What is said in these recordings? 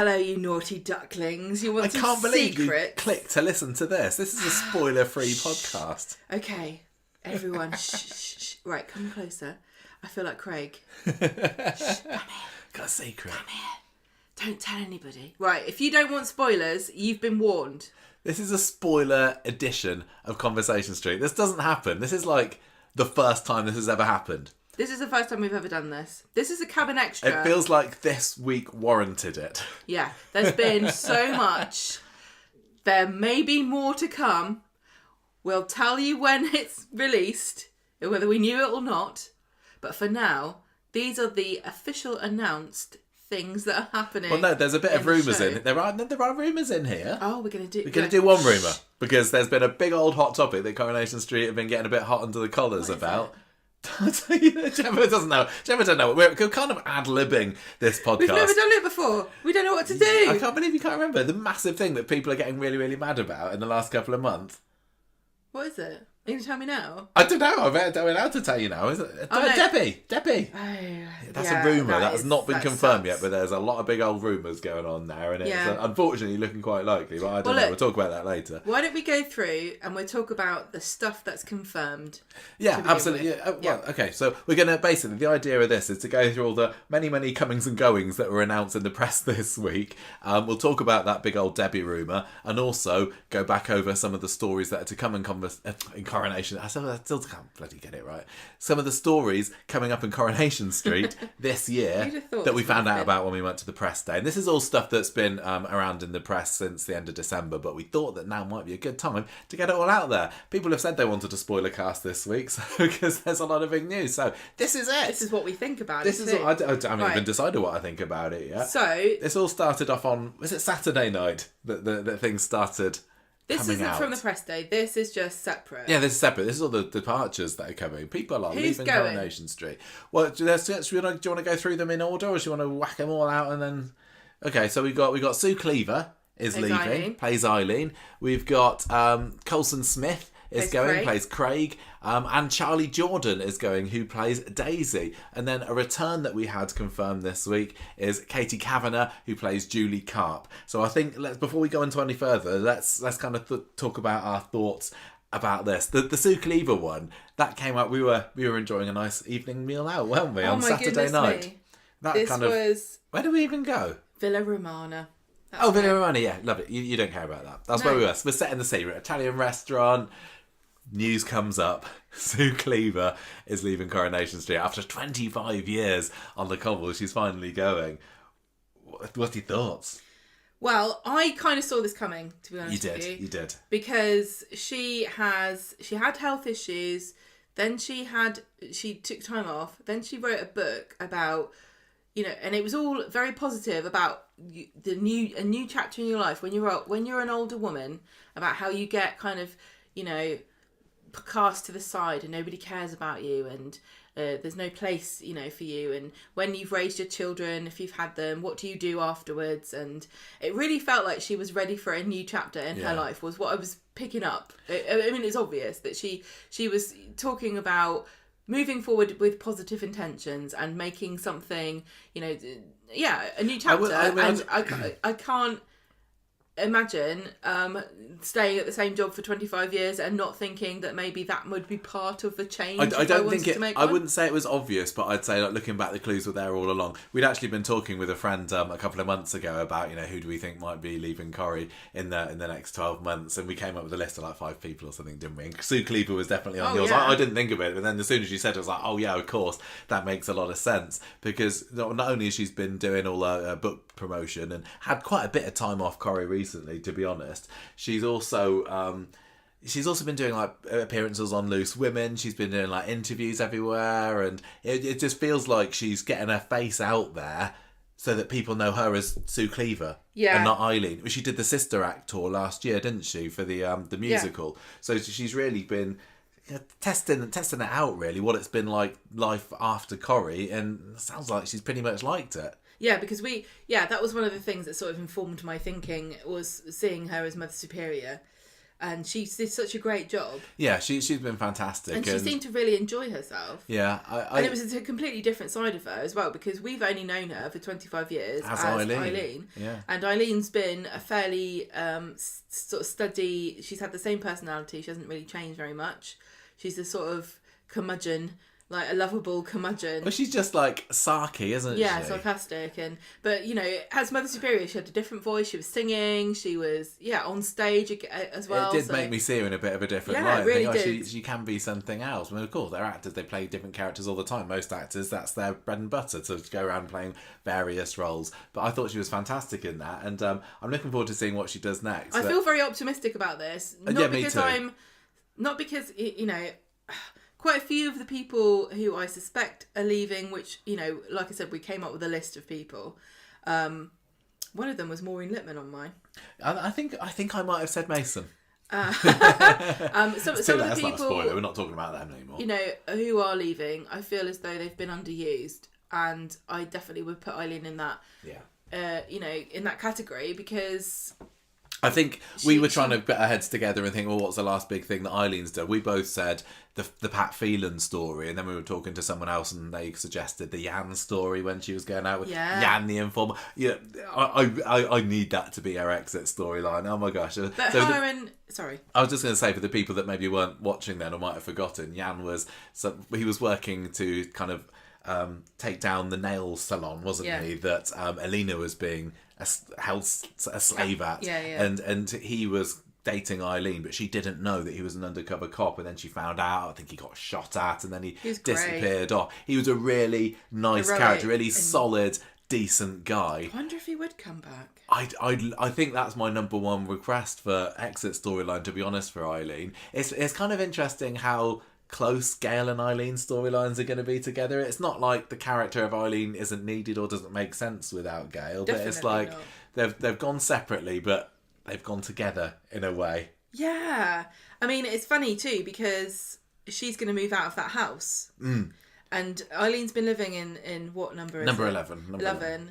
hello, you naughty ducklings. You want I some can't believe secrets? you clicked to listen to this. This is a spoiler-free podcast. Okay, everyone, shh. Right, come closer. I feel like Craig. Shh, come here. Got a secret. Come here. Don't tell anybody. Right, if you don't want spoilers, you've been warned. This is a spoiler edition of Conversation Street. This doesn't happen. This is like the first time this has ever happened. This is the first time we've ever done this. This is a cabin extra. It feels like this week warranted it. Yeah, there's been so much. There may be more to come. We'll tell you when it's released, whether we knew it or not. But for now, these are the official announced things that are happening. Well, no, there's a bit of rumours in. in. There are rumours in here. Oh, we're going to do one rumour because there's been a big old hot topic that Coronation Street have been getting a bit hot under the collars about. Gemma doesn't know. Gemma doesn't know. We're kind of ad-libbing this podcast. We've never done it before. We don't know what to do. I can't believe you can't remember the massive thing that people are getting really, really mad about in the last couple of months. What is it? Are you going to tell me now? I don't know. I'm allowed to tell you now. Is it? Oh, no. Debbie. Oh, That's a rumour. That has not been confirmed yet, but there's a lot of big old rumours going on there, and it's unfortunately looking quite likely, but I don't know. We'll talk about that later. Why don't we go through and we'll talk about the stuff that's confirmed? Yeah, absolutely. Okay, so we're going to, basically, the idea of this is to go through all the many, many comings and goings that were announced in the press this week. We'll talk about that big old Debbie rumour, and also go back over some of the stories that are to come in Coronation. I still can't bloody get it right. Some of the stories coming up in Coronation Street this year that we found out about when we went to the press day. And this is all stuff that's been around in the press since the end of December, but we thought that now might be a good time to get it all out there. People have said they wanted a spoiler cast this week because there's a lot of big news. So this is it. This is what we think about this it. Is I haven't even decided what I think about it yet. So this all started off on, was it Saturday night that things started? This isn't from the press day. This is just separate. Yeah, this is separate. This is all the departures that are coming. People are leaving going? Coronation Street. Well, do you want to go through them in order, or do you want to whack them all out and then? Okay, so we got Sue Cleaver is leaving, plays Eileen. We've got Colson Smith plays Craig, and Charlie Jordan is going, who plays Daisy. And then a return that we had confirmed this week is Katie Kavanagh, who plays Julie Karp. So I think before we go into any further, let's kind of talk about our thoughts about this. The Sue Cleaver one that came out. We were enjoying a nice evening meal out, weren't we, on Saturday night? Was where did we even go? Villa Romana. Villa Romana, yeah, love it. You don't care about that. That's where we were. So we're setting the scene. We're at an Italian restaurant. News comes up. Sue Cleaver is leaving Coronation Street after 25 years on the cobble. She's finally going. What's your thoughts? Well, I kind of saw this coming, to be honest with you. You did. Because she had health issues, then she took time off, then she wrote a book about, and it was all very positive about a new chapter in your life when you're an older woman, about how you get kind of, cast to the side and nobody cares about you, and there's no place for you, and when you've raised your children, if you've had them, what do you do afterwards? And it really felt like she was ready for a new chapter in her life, was what I was picking up. I mean, it's obvious that she was talking about moving forward with positive intentions and making something, a new chapter. I can't imagine staying at the same job for 25 years and not thinking that maybe that would be part of the change. I wouldn't say it was obvious, but I'd say, like, looking back, the clues were there all along. We'd actually been talking with a friend a couple of months ago about, who do we think might be leaving Corrie in the next 12 months, and we came up with a list of like 5 people or something, didn't we? And Sue Cleaver was definitely on yours. Yeah. I didn't think of it, but then as soon as you said it, I was like, oh yeah, of course, that makes a lot of sense, because not only has she been doing all her book promotion and had quite a bit of time off, Corrie, recently, to be honest. She's also been doing like appearances on Loose Women. She's been doing like interviews everywhere, and it just feels like she's getting her face out there so that people know her as Sue Cleaver and not Eileen. She did the Sister Act tour last year, didn't she, for the musical? Yeah. So she's really been testing it out, really, what it's been like life after Corrie, and it sounds like she's pretty much liked it. Yeah, because that was one of the things that sort of informed my thinking, was seeing her as Mother Superior. and she did such a great job. Yeah, she's been fantastic. And she seemed to really enjoy herself. Yeah. And it was a completely different side of her as well, because we've only known her for 25 years as Eileen. Yeah. And Eileen's been a fairly sort of steady... She's had the same personality. She hasn't really changed very much. She's a sort of curmudgeon, like a lovable curmudgeon. Well, she's just like sarky, isn't she? Yeah, sarcastic. But, you know, as Mother Superior, she had a different voice. She was singing. She was, on stage as well. It did make me see her in a bit of a different light. Yeah, it really did. She can be something else. I mean, of course, they're actors. They play different characters all the time. Most actors, that's their bread and butter, to go around playing various roles. But I thought she was fantastic in that. And I'm looking forward to seeing what she does next. I feel very optimistic about this. Not because, you know... Quite a few of the people who I suspect are leaving, which, you know, like I said, we came up with a list of people. One of them was Maureen Lipman on mine. I think I might have said Mason. Some of the That's people, not a spoiler. We're not talking about them anymore. You know, who are leaving, I feel as though they've been underused, and I definitely would put Eileen in that. Yeah. You know, in that category, because I think we were trying to put our heads together and think, well, what's the last big thing that Eileen's done? We both said the Pat Phelan story, and then we were talking to someone else, and they suggested the Jan story when she was going out with Jan the Informer. Yeah, I need that to be our exit storyline. Oh my gosh! But sorry, I was just going to say, for the people that maybe weren't watching then or might have forgotten, Jan he was working to kind of take down the nail salon, wasn't he? That Alina was being held a slave at, and he was dating Eileen, but she didn't know that he was an undercover cop, and then she found out. I think he got shot at, and then he disappeared off. He was a really nice character, really solid, decent guy. I wonder if he would come back. I think that's my number one request for exit storyline, to be honest, for Eileen. It's kind of interesting how close Gail and Eileen's storylines are going to be together. It's not like the character of Eileen isn't needed or doesn't make sense without Gail, but it's like they've gone separately, but they've gone together in a way. Yeah. I mean, it's funny too, because she's going to move out of that house. And Eileen's been living in what number is Number it? 11. 11.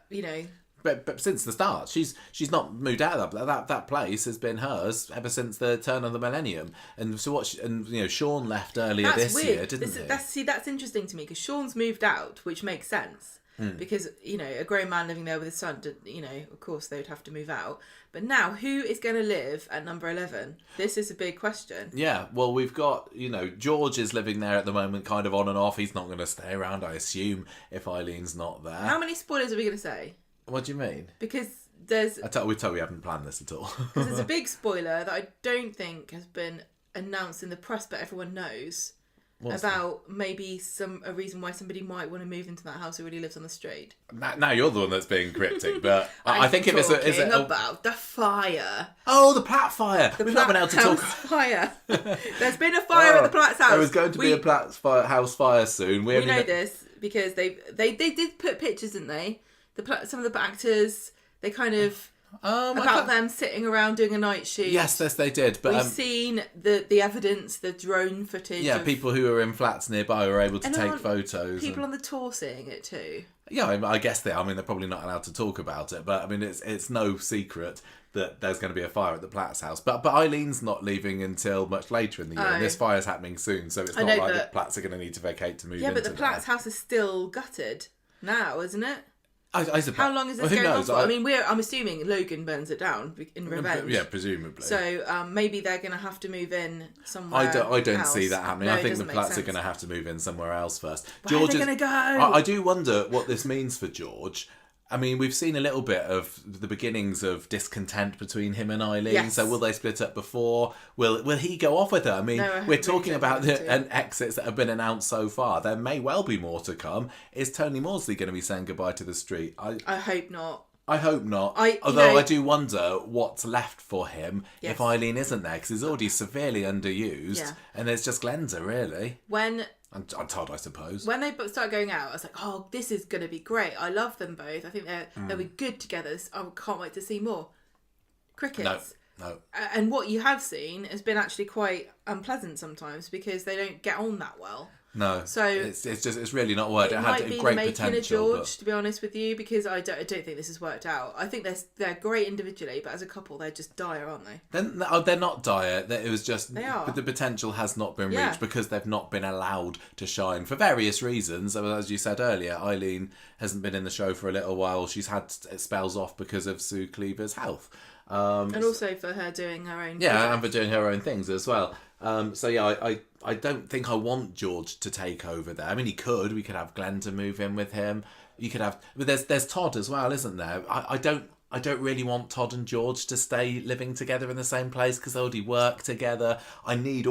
You know... But since the start, she's not moved out of that place has been hers ever since the turn of the millennium. And so Sean left earlier year, didn't he? That's interesting to me, because Sean's moved out, which makes sense. Because, you know, a grown man living there with his son, you know, of course they would have to move out. But now, who is going to live at number 11? This is a big question. Yeah, well, we've got, you know, George is living there at the moment, kind of on and off. He's not going to stay around, I assume, if Eileen's not there. How many spoilers are we going to say? What do you mean? Because there's... we haven't planned this at all. Because there's a big spoiler that I don't think has been announced in the press, but everyone knows. What's about that? Maybe a reason why somebody might want to move into that house who already lives on the street. Now you're the one that's being cryptic, but I think if it's about the fire. Oh, the Platt fire. We've not been able to talk. Fire. There's been a fire at the Platt's house. There was going to be a Platt's house fire soon. We know this because they did put pictures, didn't they? Some of the actors, they kind of about them sitting around doing a night shoot. Yes, they did. But we've seen the evidence, the drone footage. Yeah, people who were in flats nearby were able to take photos. People on the tour seeing it too. Yeah, I guess they are. I mean, they're probably not allowed to talk about it, but I mean, it's no secret that there's going to be a fire at the Platt's house. But Eileen's not leaving until much later in the year, and this fire's happening soon, so it's not like the Platts are going to need to vacate to move into. Yeah, but the Platt's house is still gutted now, isn't it? I suppose. How long is this going on for? I mean, I'm assuming Logan burns it down in revenge. Yeah, presumably. So maybe they're going to have to move in somewhere. I don't see that happening. No, I think the Platts are going to have to move in somewhere else first. Where are they going to go? I do wonder what this means for George. I mean, we've seen a little bit of the beginnings of discontent between him and Eileen. Yes. So will they split up before? Will he go off with her? I mean, we're talking about exits that have been announced so far. There may well be more to come. Is Tony Maudsley going to be saying goodbye to the street? I hope not. I hope not. Although I do wonder what's left for him if Eileen isn't there, because he's already severely underused, and there's just Glenza, really. I'm told, I suppose. When they started going out, I was like, oh, this is going to be great. I love them both. I think they'll be good together. I can't wait to see more. Crickets. No. And what you have seen has been actually quite unpleasant sometimes, because they don't get on that well. No. So it's really not worked. It had might a be great the making potential. of George, to be honest with you, because I don't think this has worked out. I think they're great individually, but as a couple, they're just dire, aren't they? They're not dire. It was just They are. the potential has not been Yeah. reached because they've not been allowed to shine for various reasons. As you said earlier, Eileen hasn't been in the show for a little while. She's had spells off because of Sue Cleaver's health. And also for her doing her own. Yeah, project. and for doing her own things as well. I don't think I want George to take over there. I mean, he could. We could have Glenn to move in with him. You could have, but there's Todd as well, isn't there? I don't really want Todd and George to stay living together in the same place because they already work together. I need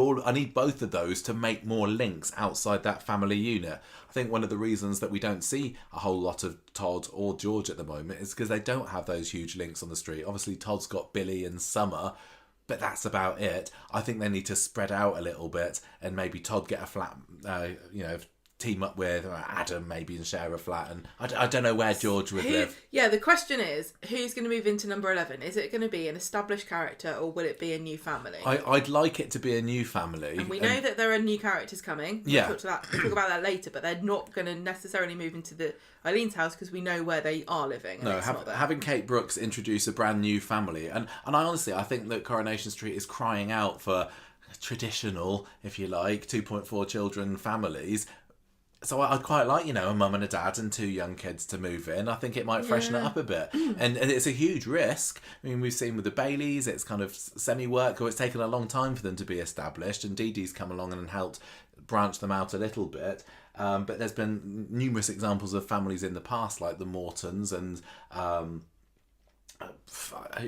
both of those to make more links outside that family unit. I think one of the reasons that we don't see a whole lot of Todd or George at the moment is because they don't have those huge links on the street. Obviously, Todd's got Billy and Summer, but that's about it. I think they need to spread out a little bit and maybe Todd get a flat, team up with Adam maybe and share a flat. And I don't know where George would live. Yeah, the question is, who's going to move into number 11? Is it going to be an established character or will it be a new family? I'd like it to be a new family. And we know that there are new characters coming. Yeah. We'll talk about that later, but they're not going to necessarily move into the Eileen's house because we know where they are living. And No, having Kate Brooks introduce a brand new family. And I think that Coronation Street is crying out for traditional, if you like, 2.4 children families. So I'd quite like, a mum and a dad and 2 young kids to move in. I think it might freshen it up a bit. And it's a huge risk. I mean, we've seen with the Baileys, it's kind of semi-work, or it's taken a long time for them to be established. And Dee Dee's come along and helped branch them out a little bit. But there's been numerous examples of families in the past, like the Mortons and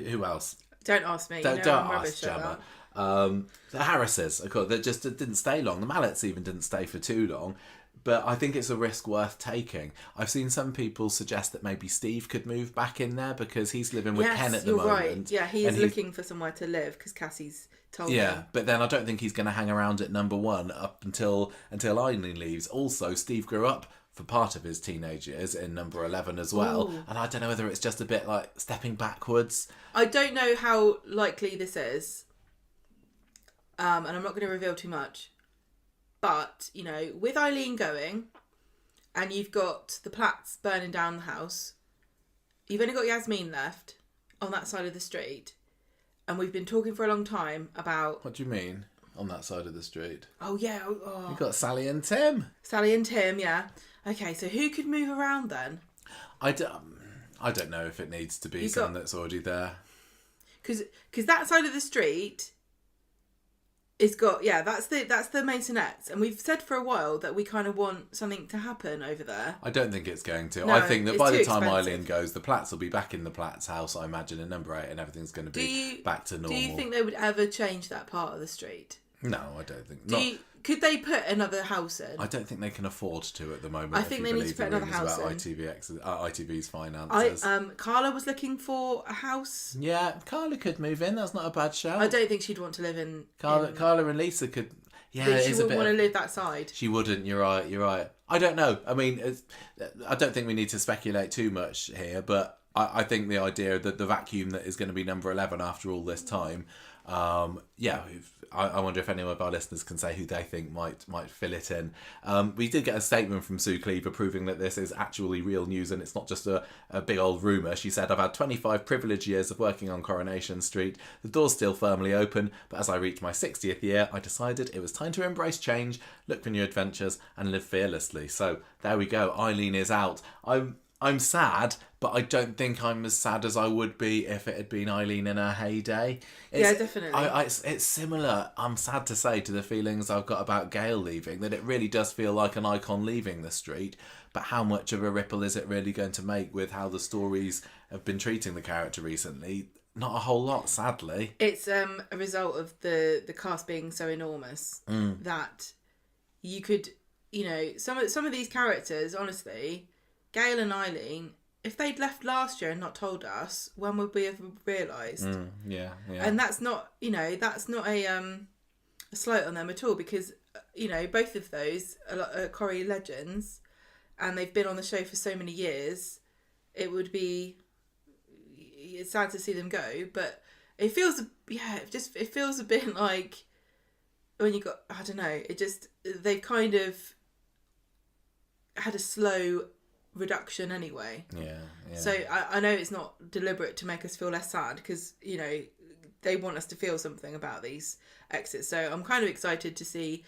who else? Don't ask me. Don't ask Gemma. The Harrises, of course, that just didn't stay long. The Mallets even didn't stay for too long. But I think it's a risk worth taking. I've seen some people suggest that maybe Steve could move back in there because he's living with Ken at the moment. Right. Yeah, he is looking for somewhere to live because Cassie's told him. Yeah, but then I don't think he's going to hang around at number 1 up until Eileen leaves. Also, Steve grew up for part of his teenage years in number 11 as well. Ooh. And I don't know whether it's just a bit like stepping backwards. I don't know how likely this is. And I'm not going to reveal too much. But, with Eileen going, and you've got the Platts burning down the house, you've only got Yasmin left on that side of the street, and we've been talking for a long time about... What do you mean, on that side of the street? Oh, yeah. Oh. You've got Sally and Tim. Sally and Tim, yeah. Okay, so who could move around then? I don't know if it needs to be someone that's already there. Because that side of the street... It's got, that's the Maisonettes, and we've said for a while that we kind of want something to happen over there. I don't think it's going to. No, I think that by the time expensive. Eileen goes, the Platts will be back in the Platts house, I imagine, in number 8, and everything's going to be back to normal. Do you think they would ever change that part of the street? No, I don't think. Could they put another house in? I don't think they can afford to at the moment. I think they need to put another house about in. ITV's finances. Carla was looking for a house. Yeah, Carla could move in. That's not a bad shout. I don't think she'd want to live in... Carla and Lisa could... Yeah, she wouldn't want to live that side. She wouldn't. You're right. I don't know. I mean, I don't think we need to speculate too much here, but I think the idea that the vacuum that is going to be number 11 after all this time... I wonder if any of our listeners can say who they think might fill it in. We did get a statement from Sue Cleaver proving that this is actually real news and it's not just a big old rumour. She said, "I've had 25 privileged years of working on Coronation Street. The door's still firmly open, but as I reached my 60th year, I decided it was time to embrace change, look for new adventures and live fearlessly." So there we go. Eileen is out. I'm sad, but I don't think I'm as sad as I would be if it had been Eileen in her heyday. Yeah, definitely. It's similar, I'm sad to say, to the feelings I've got about Gail leaving, that it really does feel like an icon leaving the street, but how much of a ripple is it really going to make with how the stories have been treating the character recently? Not a whole lot, sadly. It's a result of the cast being so enormous that you could, some of these characters, honestly... Gail and Eileen, if they'd left last year and not told us, when would we have realised? Yeah. And that's not, that's not a slight on them at all because, both of those are Corrie legends and they've been on the show for so many years. It's sad to see them go, but it feels, it feels a bit like when you got, I don't know, they've kind of had a slow reduction anyway. Yeah. So I know it's not deliberate to make us feel less sad, because, you know, they want us to feel something about these exits. So I'm kind of excited to see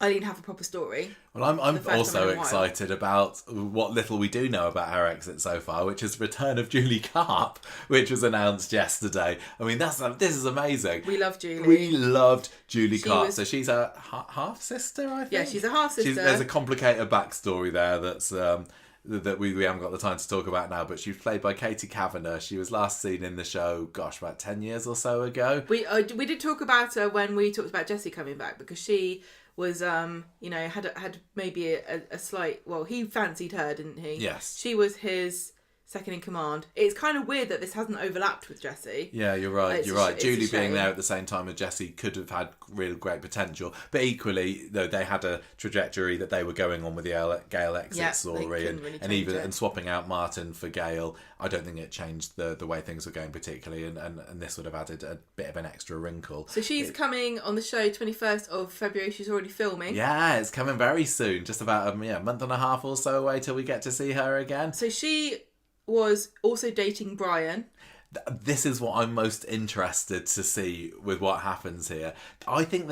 Eileen have a proper story. Well, I'm also excited about what little we do know about her exit so far, which is the return of Julie Carp, which was announced yesterday. I mean, this is amazing. We love Julie. We loved Julie Carp. So she's a half sister, I think. Yeah, she's a half sister. There's a complicated backstory there that's that we haven't got the time to talk about now. But she was played by Katie Kavanagh. She was last seen in the show, about 10 years or so ago. We did talk about her when we talked about Jessie coming back, because she was you know, had maybe a slight, well, he fancied her, didn't he? Yes. She was his second in command. It's kind of weird that this hasn't overlapped with Jessie. Yeah, you're right. Julie being there at the same time as Jessie could have had real great potential, but equally, though, they had a trajectory that they were going on with the Gail exit story, and swapping out Martin for Gail. I don't think it changed the way things were going particularly, and this would have added a bit of an extra wrinkle. So she's coming on the show 21st of February. She's already filming. Yeah, it's coming very soon. Just about a month and a half or so away till we get to see her again. So she was also dating Brian. This is what I'm most interested to see with what happens here. I think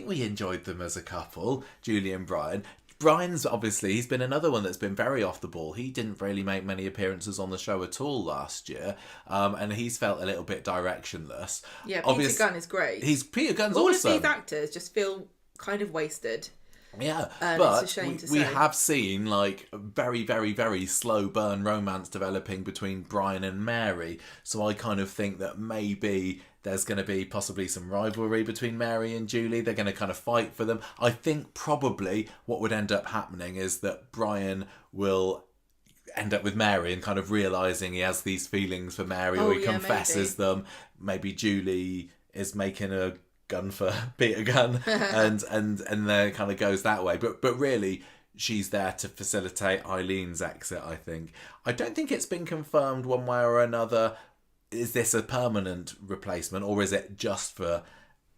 we enjoyed them as a couple, Julie and Brian. Brian's obviously, he's been another one that's been very off the ball. He didn't really make many appearances on the show at all last year, and he's felt a little bit directionless. Yeah, Peter Gunn is great. Peter Gunn's all awesome. All of these actors just feel kind of wasted. Yeah, but it's a shame to we say. have seen like very, very, very slow burn romance developing between Brian and Mary. So I kind of think that maybe there's going to be possibly some rivalry between Mary and Julie. They're going to kind of fight for them. I think probably what would end up happening is that Brian will end up with Mary and kind of realising he has these feelings for Mary, or he confesses them. Maybe Julie is making a gun for Peter Gunn, and there kind of goes that way. But really, she's there to facilitate Eileen's exit, I think. I don't think it's been confirmed one way or another. Is this a permanent replacement, or is it just for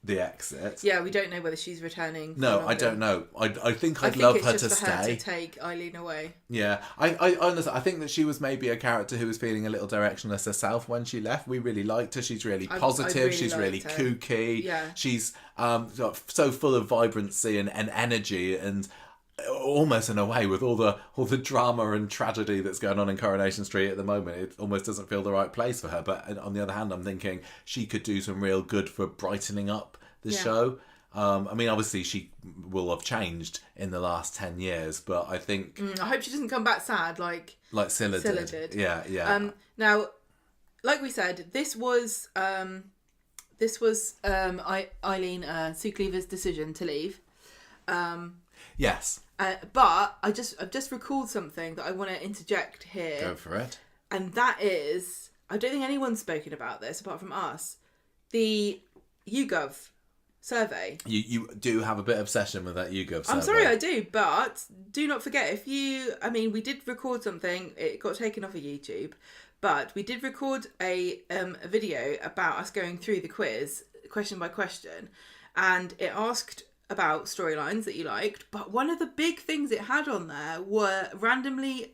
the exit? Yeah, we don't know whether she's returning. No, I don't know. I think I'd love her to stay. I think it's just for her to take Eileen away. Yeah, I honestly, I think that she was maybe a character who was feeling a little directionless herself when she left. We really liked her. She's really positive. She's really kooky. Yeah. She's so full of vibrancy and energy, and almost in a way with all the drama and tragedy that's going on in Coronation Street at the moment, it almost doesn't feel the right place for her. But on the other hand, I'm thinking she could do some real good for brightening up the show. I mean, obviously she will have changed in the last 10 years, but I think I hope she doesn't come back sad like Scylla did. Yeah. Now, like we said, this was Eileen Sue Cleaver's decision to leave. Yes. But I've just recalled something that I want to interject here. Go for it. And that is, I don't think anyone's spoken about this apart from us. The YouGov survey. You do have a bit of obsession with that YouGov survey. I'm sorry, I do, but do not forget, we did record something. It got taken off of YouTube, but we did record a video about us going through the quiz, question by question, and it asked about storylines that you liked, but one of the big things it had on there were randomly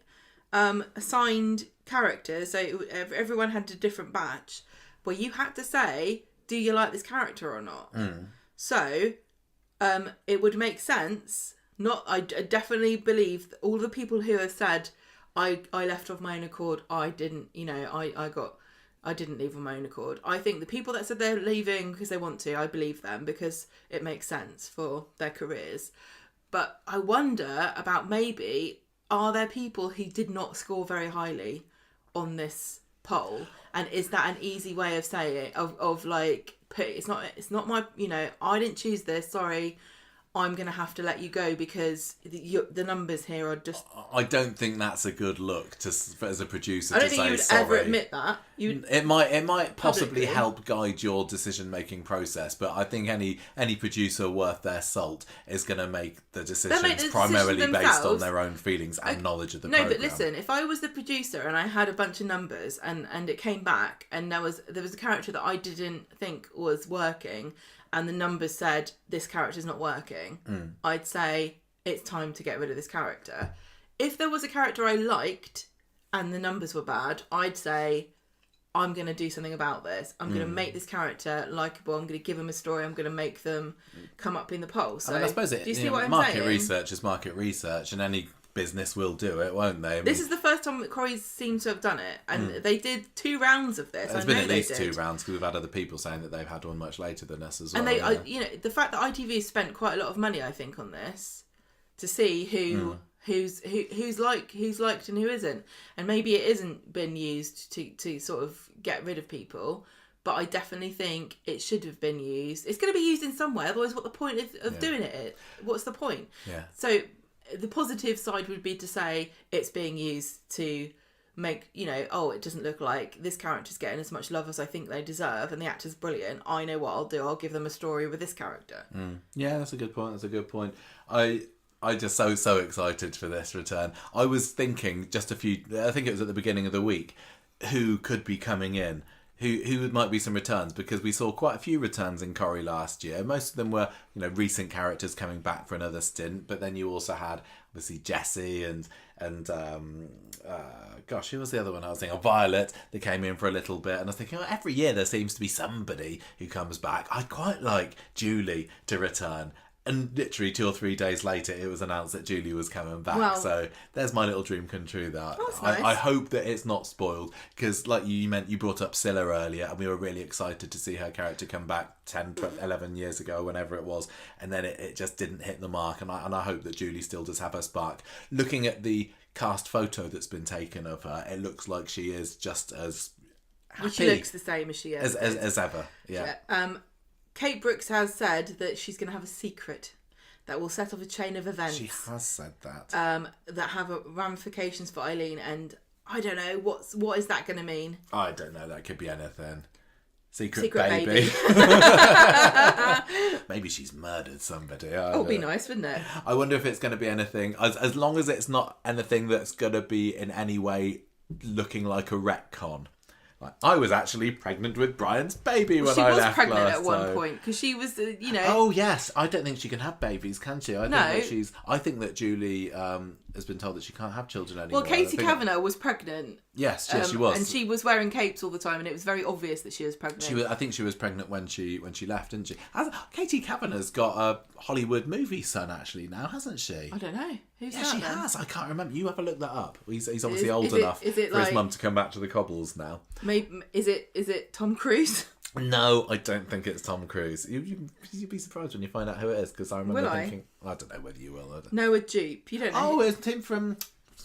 assigned characters. So everyone had a different batch where you had to say, do you like this character or not? So it would make sense. I definitely believe that all the people who have said I left of my own accord, I didn't leave on my own accord. I think the people that said they're leaving because they want to, I believe them because it makes sense for their careers. But I wonder about are there people who did not score very highly on this poll? And is that an easy way of saying it? Of like, it's not my, I didn't choose this, sorry, I'm going to have to let you go because the numbers here are just... I don't think that's a good look as a producer to say sorry. I don't think you'd ever admit that. It might possibly help guide your decision-making process, but I think any producer worth their salt is going to make the decisions primarily based on their own feelings and knowledge of the programme. No, but listen, if I was the producer and I had a bunch of numbers and it came back and there was a character that I didn't think was working... and the numbers said this character's not working, I'd say it's time to get rid of this character. if there was a character I liked and the numbers were bad, I'd say, I'm going to do something about this. I'm going to make this character likeable. I'm going to give them a story. I'm going to make them come up in the polls. So, I suppose do you see what I'm market saying? research is market research, and any business will do it, won't they? This is the first time that Corrie seems to have done it, and they did 2 rounds of this. There's been at least 2 rounds, because we've had other people saying that they've had one much later than us as well. And the fact that ITV has spent quite a lot of money, I think, on this to see who's liked and who isn't, and maybe it isn't been used to sort of get rid of people. But I definitely think it should have been used. It's going to be used in some way, otherwise, what the point of doing it? What's the point? Yeah. So the positive side would be to say it's being used to make, it doesn't look like this character's getting as much love as I think they deserve, and the actor's brilliant. I know what I'll do. I'll give them a story with this character. Yeah, that's a good point. I just so excited for this return. I was thinking I think it was at the beginning of the week, who could be coming in. Who might be some returns, because we saw quite a few returns in Corrie last year. Most of them were, recent characters coming back for another stint, but then you also had obviously Jessie and who was the other one I was thinking? Violet. They came in for a little bit, and I was thinking, every year there seems to be somebody who comes back. I'd quite like Julie to return. And literally 2 or 3 days later, it was announced that Julie was coming back. Well, so there's my little dream come true. That nice. I hope that it's not spoiled, because like you brought up Scylla earlier, and we were really excited to see her character come back 10, 12, 11 years ago, whenever it was, and then it just didn't hit the mark. And I hope that Julie still does have her spark. Looking at the cast photo that's been taken of her, it looks like she is just as happy. She looks the same as she is as ever. Yeah. Kate Brooks has said that she's going to have a secret that will set off a chain of events. She has said that. That have ramifications for Eileen, and I don't know what is that going to mean. I don't know. That could be anything. Secret baby. Maybe she's murdered somebody. It would be nice, wouldn't it? I wonder if it's going to be anything. As long as it's not anything that's going to be in any way looking like a retcon. I was actually pregnant with Brian's baby when I left. She was pregnant last at one time. point, because she was, Oh yes, I don't think she can have babies, can she? I think that Julie has been told that she can't have children anymore. Well, Katie Kavanagh was pregnant. Yes, she was, and she was wearing capes all the time, and it was very obvious that she was pregnant. I think she was pregnant when she left, didn't she? Katie Kavanagh's got a Hollywood movie son actually now, hasn't she? I don't know. Who's that? She then? has. I can't remember. You have a look that up. He's obviously old enough for his mum to come back to the cobbles now. Maybe is it Tom Cruise? No, I don't think it's Tom Cruise. You'd be surprised when you find out who it is, because I remember thinking, I don't know whether you will. Noah Jupe. You don't know. Oh, it's him from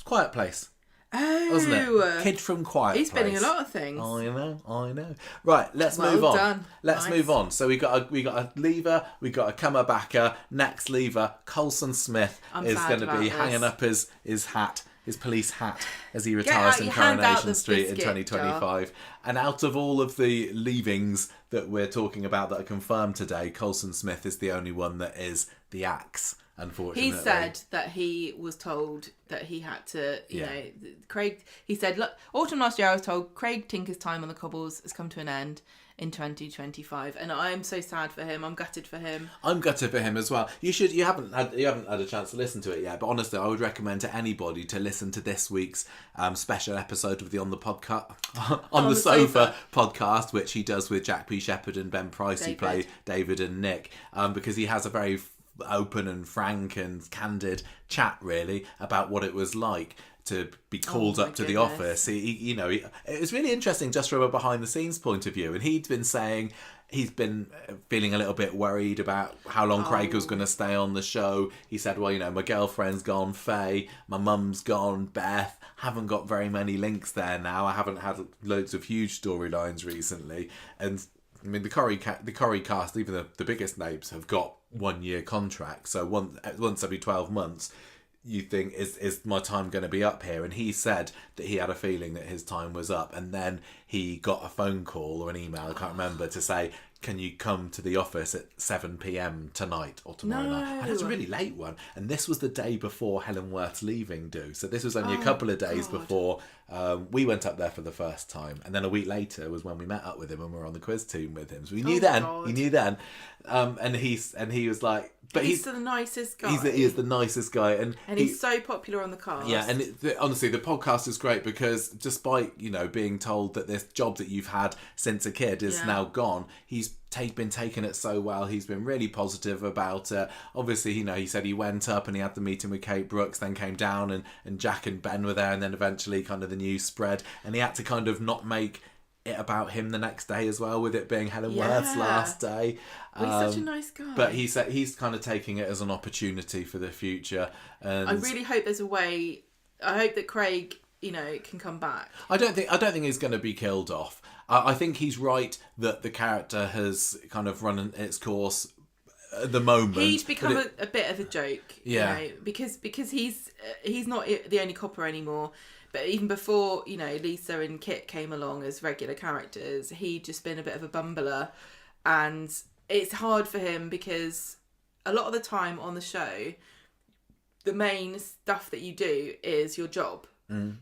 Quiet Place. Oh, wasn't it? Kid from Quiet Place. He's spinning a lot of things. I know. Right, let's move on. Done. Let's move on. So we got a lever, we got a comer backer. Next lever, Coulson Smith is going to be hanging up his hat, his police hat, as he retires from Coronation Street in 2025. And out of all of the leavings that we're talking about that are confirmed today, Coulson Smith is the only one that is the axe. Unfortunately, he said that he was told that he had to, Craig. He said, "Look, autumn last year, I was told Craig Tinker's time on the cobbles has come to an end in 2025, and I'm so sad for him. I'm gutted for him. I'm gutted for him as well. You haven't had a chance to listen to it yet, but honestly, I would recommend to anybody to listen to this week's special episode of the On the Sofa podcast, which he does with Jack P. Shepherd and Ben Price, who play David and Nick, because he has a very open and frank and candid chat really about what it was like to be called up to the office. It was really interesting just from a behind the scenes point of view, and he'd been saying he's been feeling a little bit worried about how long Craig was going to stay on the show. He said, well, my girlfriend's gone, Faye, my mum's gone, Beth, haven't got very many links there now. I haven't had loads of huge storylines recently, and I mean, the Corrie cast, even the biggest names, have got 1-year contracts. So once every 12 months, you think, is my time going to be up here? And he said that he had a feeling that his time was up. And then he got a phone call or an email, I can't remember, to say, can you come to the office at 7 p.m. tonight or tomorrow night? And it's a really late one. And this was the day before Helen Worth's leaving due. So this was only a couple of days before We went up there for the first time, and then a week later was when we met up with him and we were on the quiz team with him. So we knew God. he knew then, and he was like, but he's the nicest guy. He is the nicest guy, and he's so popular on the cast. Yeah, and honestly, the podcast is great because despite being told that this job that you've had since a kid is now gone, he's been taking it so well. He's been really positive about it. Obviously, he said he went up and he had the meeting with Kate Brooks, then came down and Jack and Ben were there, and then eventually kind of the news spread, and he had to kind of not make it about him the next day as well, with it being Helen Worth's last day. Well, he's such a nice guy. But he said he's kind of taking it as an opportunity for the future. And I really hope there's a way. I hope that Craig, can come back. I don't think he's going to be killed off. I think he's right that the character has kind of run its course at the moment. He'd become a bit of a joke, yeah, because he's not the only copper anymore. But even before, Lisa and Kit came along as regular characters, he'd just been a bit of a bumbler. And it's hard for him because a lot of the time on the show, the main stuff that you do is your job.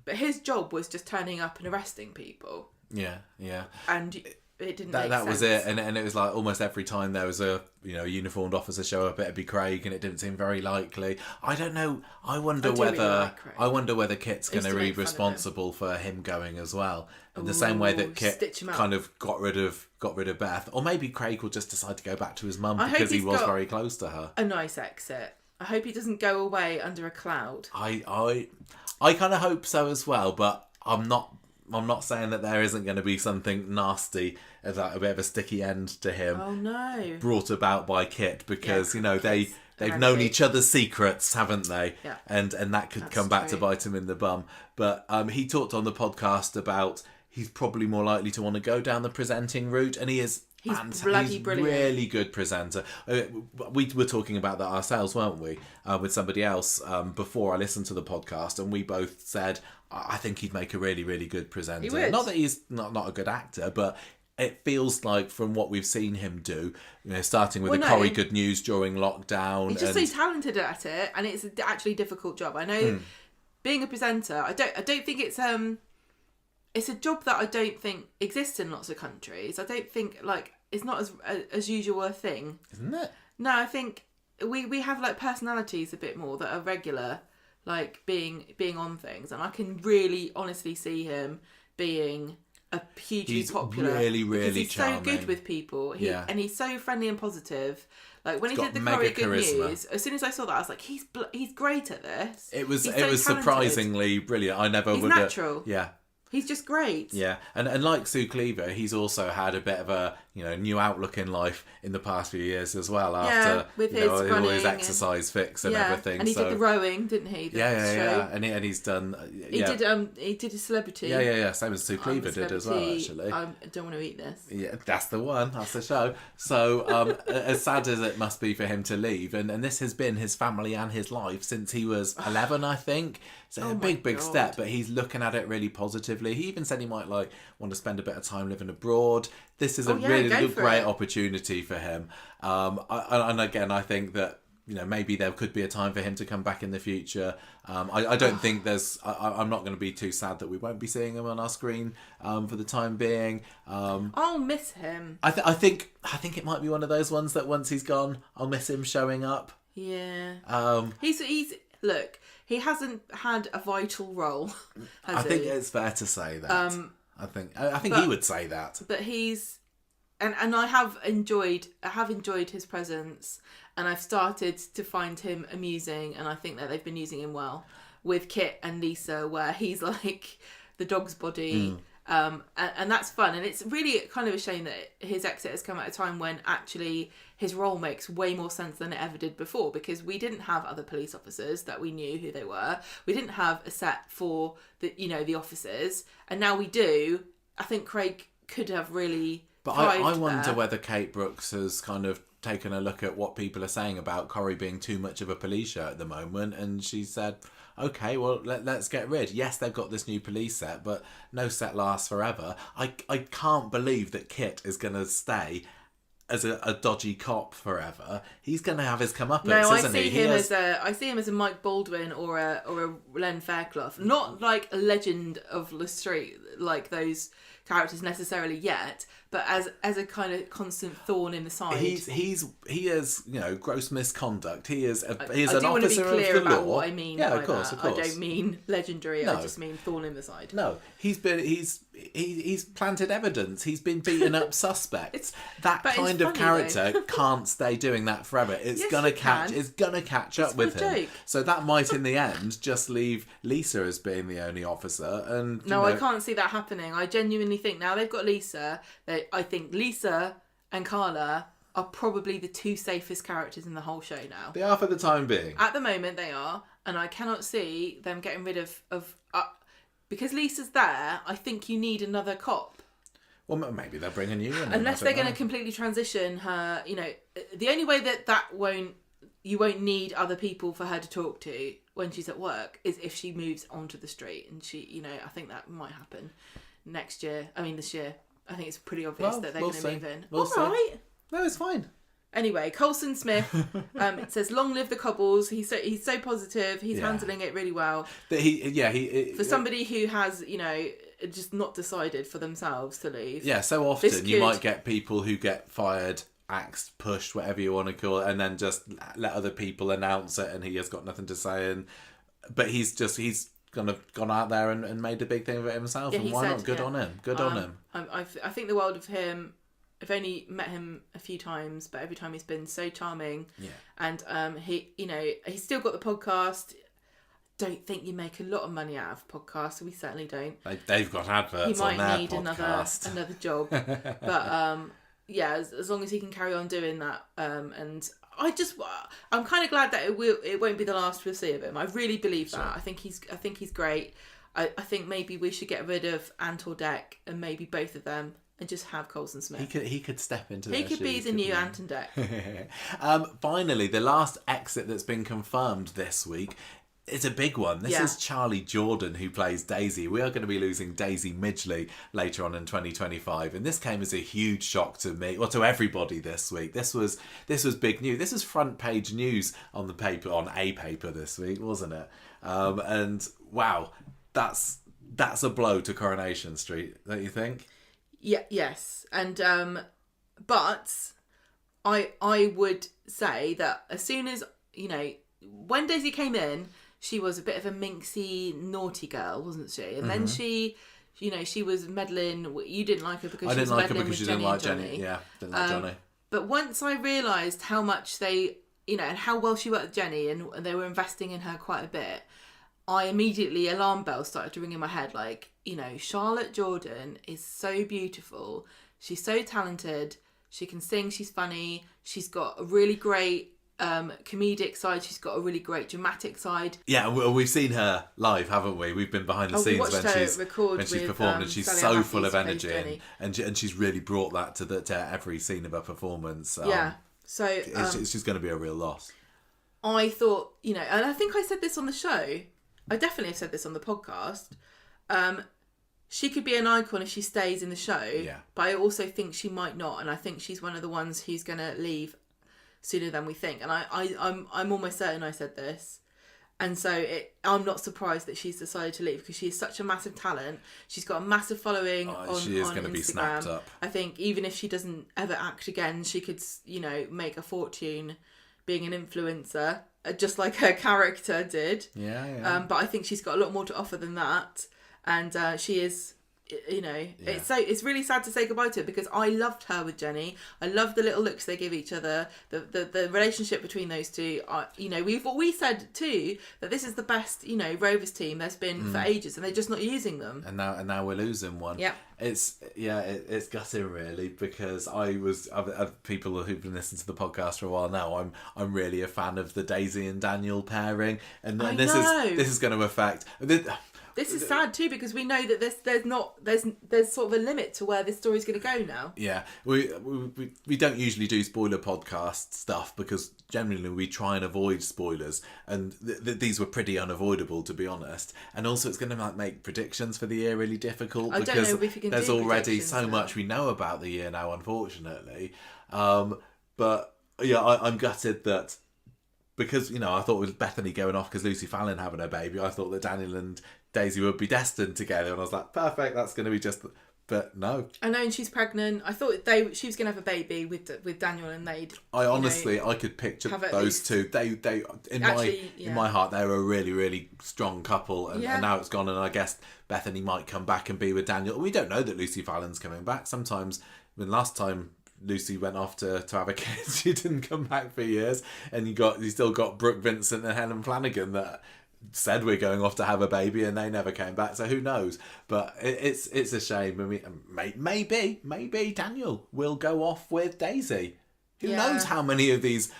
But his job was just turning up and arresting people. Yeah. And it didn't make sense. That was it. And it was like almost every time there was a uniformed officer show up, it'd be Craig, and it didn't seem very likely. I don't know. I wonder whether Kit's going to be responsible for him going as well, in the same way that Kit kind of got rid of Beth, or maybe Craig will just decide to go back to his mum because he was very close to her. A nice exit. I hope he doesn't go away under a cloud. I kind of hope so as well, but I'm not saying that there isn't going to be something nasty, as like a bit of a sticky end to him. Oh no! Brought about by Kit, because they've known each other's secrets, haven't they? Yeah. And that could come back to bite him in the bum. But he talked on the podcast about he's probably more likely to want to go down the presenting route, and he is. He's bloody brilliant. Really good presenter. We were talking about that ourselves, weren't we? With somebody else before I listened to the podcast, and we both said, I think he'd make a really, really good presenter. He would. Not that he's not a good actor, but it feels like from what we've seen him do, starting with the Corrie Good News during lockdown. He's just so talented at it, and it's actually a difficult job. I know being a presenter, I don't think it's a job that I don't think exists in lots of countries. I don't think it's not as usual a thing, isn't it? No, I think we have personalities a bit more that are regular, being on things, and I can really honestly see him being a hugely popular. Really, really he's charming. So good with people. And he's so friendly and positive. When he did the mega Corrie Good charisma. News, as soon as I saw that, I was like, he's great at this. It was talented. surprisingly brilliant. I never would have. Natural. Yeah. He's just great. Yeah, and like Sue Cleaver, he's also had a bit of a new outlook in life in the past few years as well. After with all his exercise fix and everything. And he did the rowing, didn't he? Yeah. And he's done. He did a celebrity. Yeah. Same as Sue Cleaver did as well. Actually, I don't want to eat this. Yeah, that's the one. That's the show. So as sad as it must be for him to leave, and this has been his family and his life since he was 11, I think. So a big step, but he's looking at it really positively. He even said he might want to spend a bit of time living abroad. This is a really great opportunity for him. And again, I think that maybe there could be a time for him to come back in the future. I don't think there's. I'm not going to be too sad that we won't be seeing him on our screen for the time being. I'll miss him. I think it might be one of those ones that once he's gone, I'll miss him showing up. Yeah. He's look. He hasn't had a vital role. I think it's fair to say that. I think he would say that. But he's, and I have enjoyed his presence, and I've started to find him amusing, and I think that they've been using him well with Kit and Lisa, where he's like the dog's body. And that's fun, and it's really kind of a shame that his exit has come at a time when actually his role makes way more sense than it ever did before, because we didn't have other police officers that we knew who they were. We didn't have a set for the officers, and now we do. I think Craig could have really. But I wonder whether Kate Brooks has kind of taken a look at what people are saying about Corrie being too much of a police show at the moment, and she said, okay, well, let's get rid. Yes, they've got this new police set, but no set lasts forever. I can't believe that Kit is going to stay as a dodgy cop forever, he's going to have his comeuppance, No, I isn't see he? him as a Mike Baldwin or a Len Fairclough, not like a legend of the street like those characters necessarily yet, but as a kind of constant thorn in the side. He is gross misconduct. He is an I do want to be officer clear of the about law. what I mean. Yeah, by of course. I don't mean legendary. No. I just mean thorn in the side. No, he's planted evidence. He's been beaten up suspects. That kind of character can't stay doing that forever. It's gonna catch up with him. Joke. So that might, in the end, just leave Lisa as being the only officer. And I can't see that happening. I genuinely think now they've got Lisa. I think Lisa and Carla are probably the two safest characters in the whole show now. They are for the time being. At the moment, they are, and I cannot see them getting rid of because Lisa's there. I think you need another cop. Well, maybe they'll bring a new one. Unless they're going to completely transition her. The only way you won't need other people for her to talk to when she's at work is if she moves onto the street, and she, I think that might happen this year. I think it's pretty obvious that they're going to move in. We'll see. Right. No, it's fine. Anyway, Coulson Smith, it says, "Long live the Cobbles." He's so positive. He's handling it really well. For somebody who has, just not decided for themselves to leave. Yeah, so often you might get people who get fired, axed, pushed, whatever you want to call it, and then just let other people announce it, and he has got nothing to say. But he's gone out there and made a big thing of it himself, and why not? Good on him. Good on him. I think the world of him. I've only met him a few times, but every time he's been so charming. Yeah. And he's still got the podcast. Don't think you make a lot of money out of podcasts. We certainly don't. They've got adverts on their podcast. He might need another job. But as long as he can carry on doing that, and I'm kind of glad that it won't be the last we'll see of him. I really believe that. I think he's great. I think maybe we should get rid of Ant or Dec and maybe both of them. And just have Coulson Smith. He could step into their shoes. He could be the new Ant and Dec. Finally, the last exit that's been confirmed this week is a big one. This is Charlie Jordan, who plays Daisy. We are going to be losing Daisy Midgley later on in 2025, and this came as a huge shock to me, to everybody this week. This was big news. This was front page news on a paper this week, wasn't it? And wow, that's a blow to Coronation Street, don't you think? Yeah, yes. And but I would say that as soon as, when Daisy came in, she was a bit of a minxy, naughty girl, wasn't she? And then she was meddling. You didn't like her because she was meddling with Jenny and Johnny. Yeah, didn't like Johnny. But once I realised how much they, and how well she worked with Jenny, and they were investing in her quite a bit, I immediately, alarm bells started to ring in my head, like, Charlotte Jordan is so beautiful. She's so talented. She can sing. She's funny. She's got a really great comedic side. She's got a really great dramatic side. Yeah, we've seen her live, haven't we? We've been behind the scenes when she's performed, and she's so full of energy, and she's really brought that to every scene of her performance. So she's going to be a real loss. I thought, and I think I said this on the show. I definitely have said this on the podcast. She could be an icon if she stays in the show, but I also think she might not, and I think she's one of the ones who's going to leave sooner than we think. And I'm almost certain I said this, and so I'm not surprised that she's decided to leave, because she is such a massive talent. She's got a massive following on she is on going to Instagram. Be snapped up. I think even if she doesn't ever act again, she could make a fortune being an influencer, just like her character did. Yeah. But I think she's got a lot more to offer than that. And she is, it's really sad to say goodbye to her, because I loved her with Jenny. I loved the little looks they give each other, the relationship between those two. We said too that this is the best, Rovers team there's been for ages, and they're just not using them. And now we're losing one. Yeah. It's gutting, really, because people who've been listening to the podcast for a while now, I'm really a fan of the Daisy and Daniel pairing, and this is going to affect. This is sad too, because we know that there's sort of a limit to where this story's going to go now. Yeah, we don't usually do spoiler podcast stuff, because generally we try and avoid spoilers, and these were pretty unavoidable, to be honest. And also, it's going to make predictions for the year really difficult, because I don't know if you can there's already so now. much we know about the year now, unfortunately. But yeah, I'm gutted that because, you know, I thought with Bethany going off because Lucy Fallon having her baby, I thought that Daniel and Daisy would be destined together, and I was like, perfect, that's going to be just. But no. I know, and she's pregnant. I thought she was going to have a baby with Daniel, and they'd. I could picture those two. They in my heart, they were a really, really strong couple, and now it's gone. And I guess Bethany might come back and be with Daniel. We don't know that Lucy Fallon's coming back. Sometimes, last time Lucy went off to have a kid, she didn't come back for years, and you still got Brooke Vincent and Helen Flanagan that said we're going off to have a baby, and they never came back. So who knows? But it's a shame. I mean, maybe Daniel will go off with Daisy. Who knows how many of these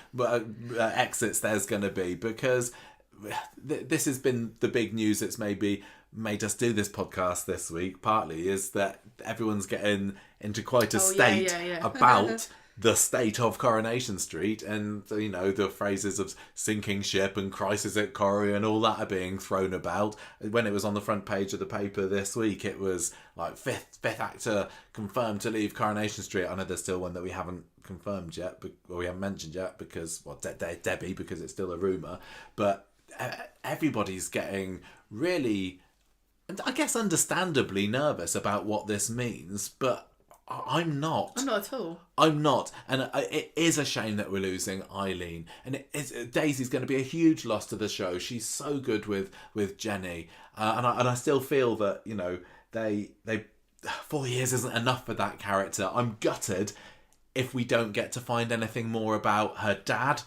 exits there's going to be? Because this has been the big news that's maybe made us do this podcast this week. Partly is that everyone's getting into quite a state about the state of Coronation Street, and you know, the phrases of sinking ship and crisis at Corrie and all that are being thrown about. When it was on the front page of the paper this week, it was like fifth actor confirmed to leave Coronation Street. I know there's still one that we haven't confirmed yet, or we haven't mentioned yet because Debbie, because it's still a rumour. But everybody's getting really, and I guess understandably, nervous about what this means. But I'm not. I'm not at all. I'm not. And it is a shame that we're losing Eileen. And Daisy's going to be a huge loss to the show. She's so good with Jenny. And I still feel that, you know, they 4 years isn't enough for that character. I'm gutted if we don't get to find anything more about her dad,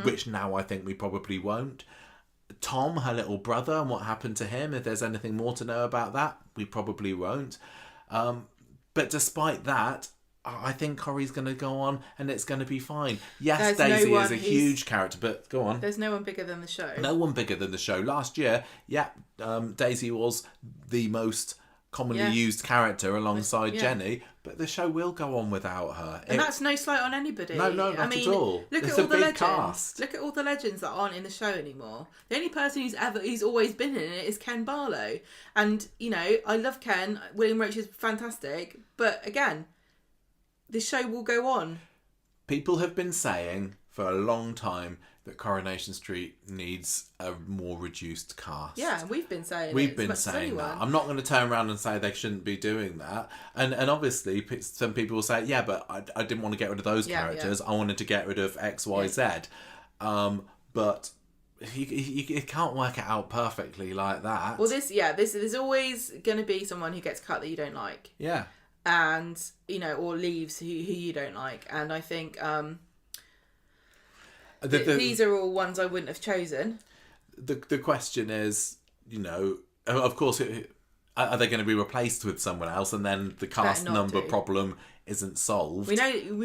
which now I think we probably won't. Tom, her little brother, and what happened to him. If there's anything more to know about that, we probably won't. But despite that, I think Corrie's going to go on and it's going to be fine. Yes, Daisy is a huge character, but go on. There's no one bigger than the show. No one bigger than the show. Last year, Daisy was the most commonly used character alongside Jenny, but the show will go on without her. And that's no slight on anybody. No, not at all. Look at all the legends. Cast. Look at all the legends that aren't in the show anymore. The only person who's always been in it is Ken Barlow. And, you know, I love Ken. William Roach is fantastic. But again, the show will go on. People have been saying for a long time that Coronation Street needs a more reduced cast. Yeah, we've been saying that. I'm not going to turn around and say they shouldn't be doing that. And obviously, some people will say, yeah, but I didn't want to get rid of those characters. I wanted to get rid of X, Y, Z. But you can't work it out perfectly like that. Well, there's always going to be someone who gets cut that you don't like. Yeah. And, you know, or leaves who you don't like. And I think... these are all ones I wouldn't have chosen. The question is, you know, of course, are they going to be replaced with someone else, and then the cast number problem isn't solved? We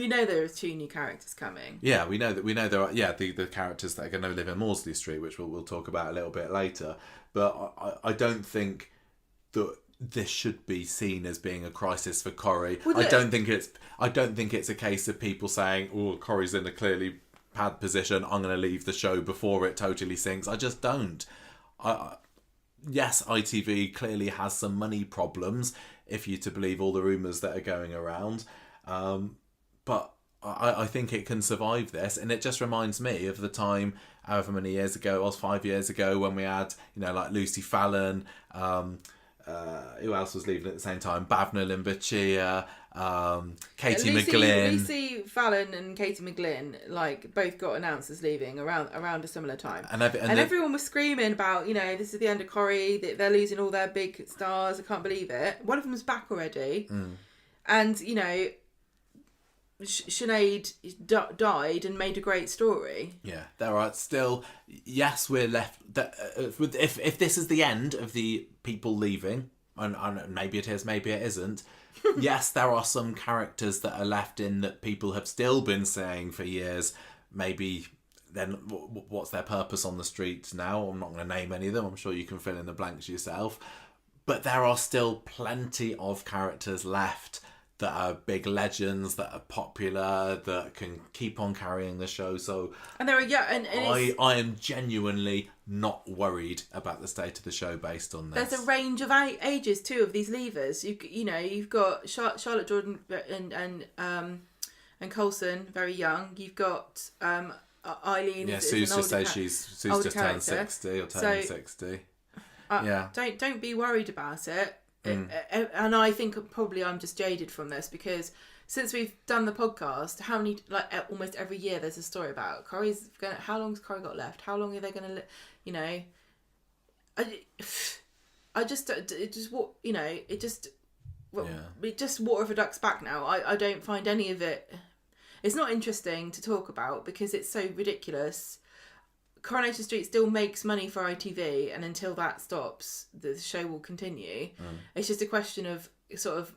know there are 2 new characters coming. Yeah, we know there are. Yeah, the characters that are going to live in Maudsley Street, which we'll talk about a little bit later. But I don't think that this should be seen as being a crisis for Corrie. I don't think it's a case of people saying, "Oh, Corrie's in a clearly bad position, I'm going to leave the show before it totally sinks." I just don't. Yes, ITV clearly has some money problems, if you're to believe all the rumours that are going around. But I think it can survive this. And it just reminds me of the time, however many years ago, it was 5 years ago, when we had, you know, like Lucy Fallon, who else was leaving at the same time? Bhavna Limbacheer, Katie McGlynn. Lucy Fallon and Katie McGlynn, like, both got announced as leaving around a similar time. And everyone was screaming about, you know, this is the end of Corrie, they're losing all their big stars, I can't believe it. One of them's back already. And, you know, Sinead died and made a great story. Yeah, there are still... Yes, we're left... If this is the end of the people leaving, and maybe it is, maybe it isn't, yes, there are some characters that are left in that people have still been saying for years, maybe then what's their purpose on the streets now? I'm not going to name any of them. I'm sure you can fill in the blanks yourself. But there are still plenty of characters left that are big legends, that are popular, that can keep on carrying the show. So, and there are I am genuinely not worried about the state of the show based on this. There's a range of ages too of these leavers. You know, you've got Charlotte Jordan and and Coulson very young. You've got Eileen. Yeah, is Sue's an just older said Sue's older just turned character. 60 or turning 60. Yeah. Don't be worried about it. And I think probably I'm just jaded from this because since we've done the podcast, how many almost every year there's a story about Corrie's going. How long's Corrie got left? How long are they going to? You know, it just water off a duck's back now. I don't find any of it. It's not interesting to talk about because it's so ridiculous. Coronation Street still makes money for ITV, and until that stops, the show will continue. It's just a question of sort of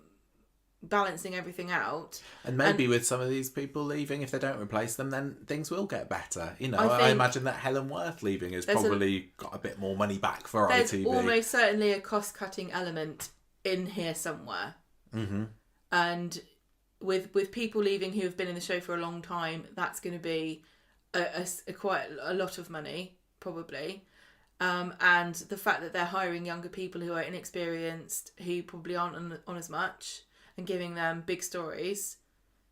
balancing everything out. And maybe with some of these people leaving, if they don't replace them, then things will get better. You know, I imagine that Helen Worth leaving has probably got a bit more money back for there's ITV. There's almost certainly a cost-cutting element in here somewhere. And with people leaving who have been in the show for a long time, that's going to be quite a lot of money, probably. And the fact that they're hiring younger people who are inexperienced, who probably aren't on as much, and giving them big stories,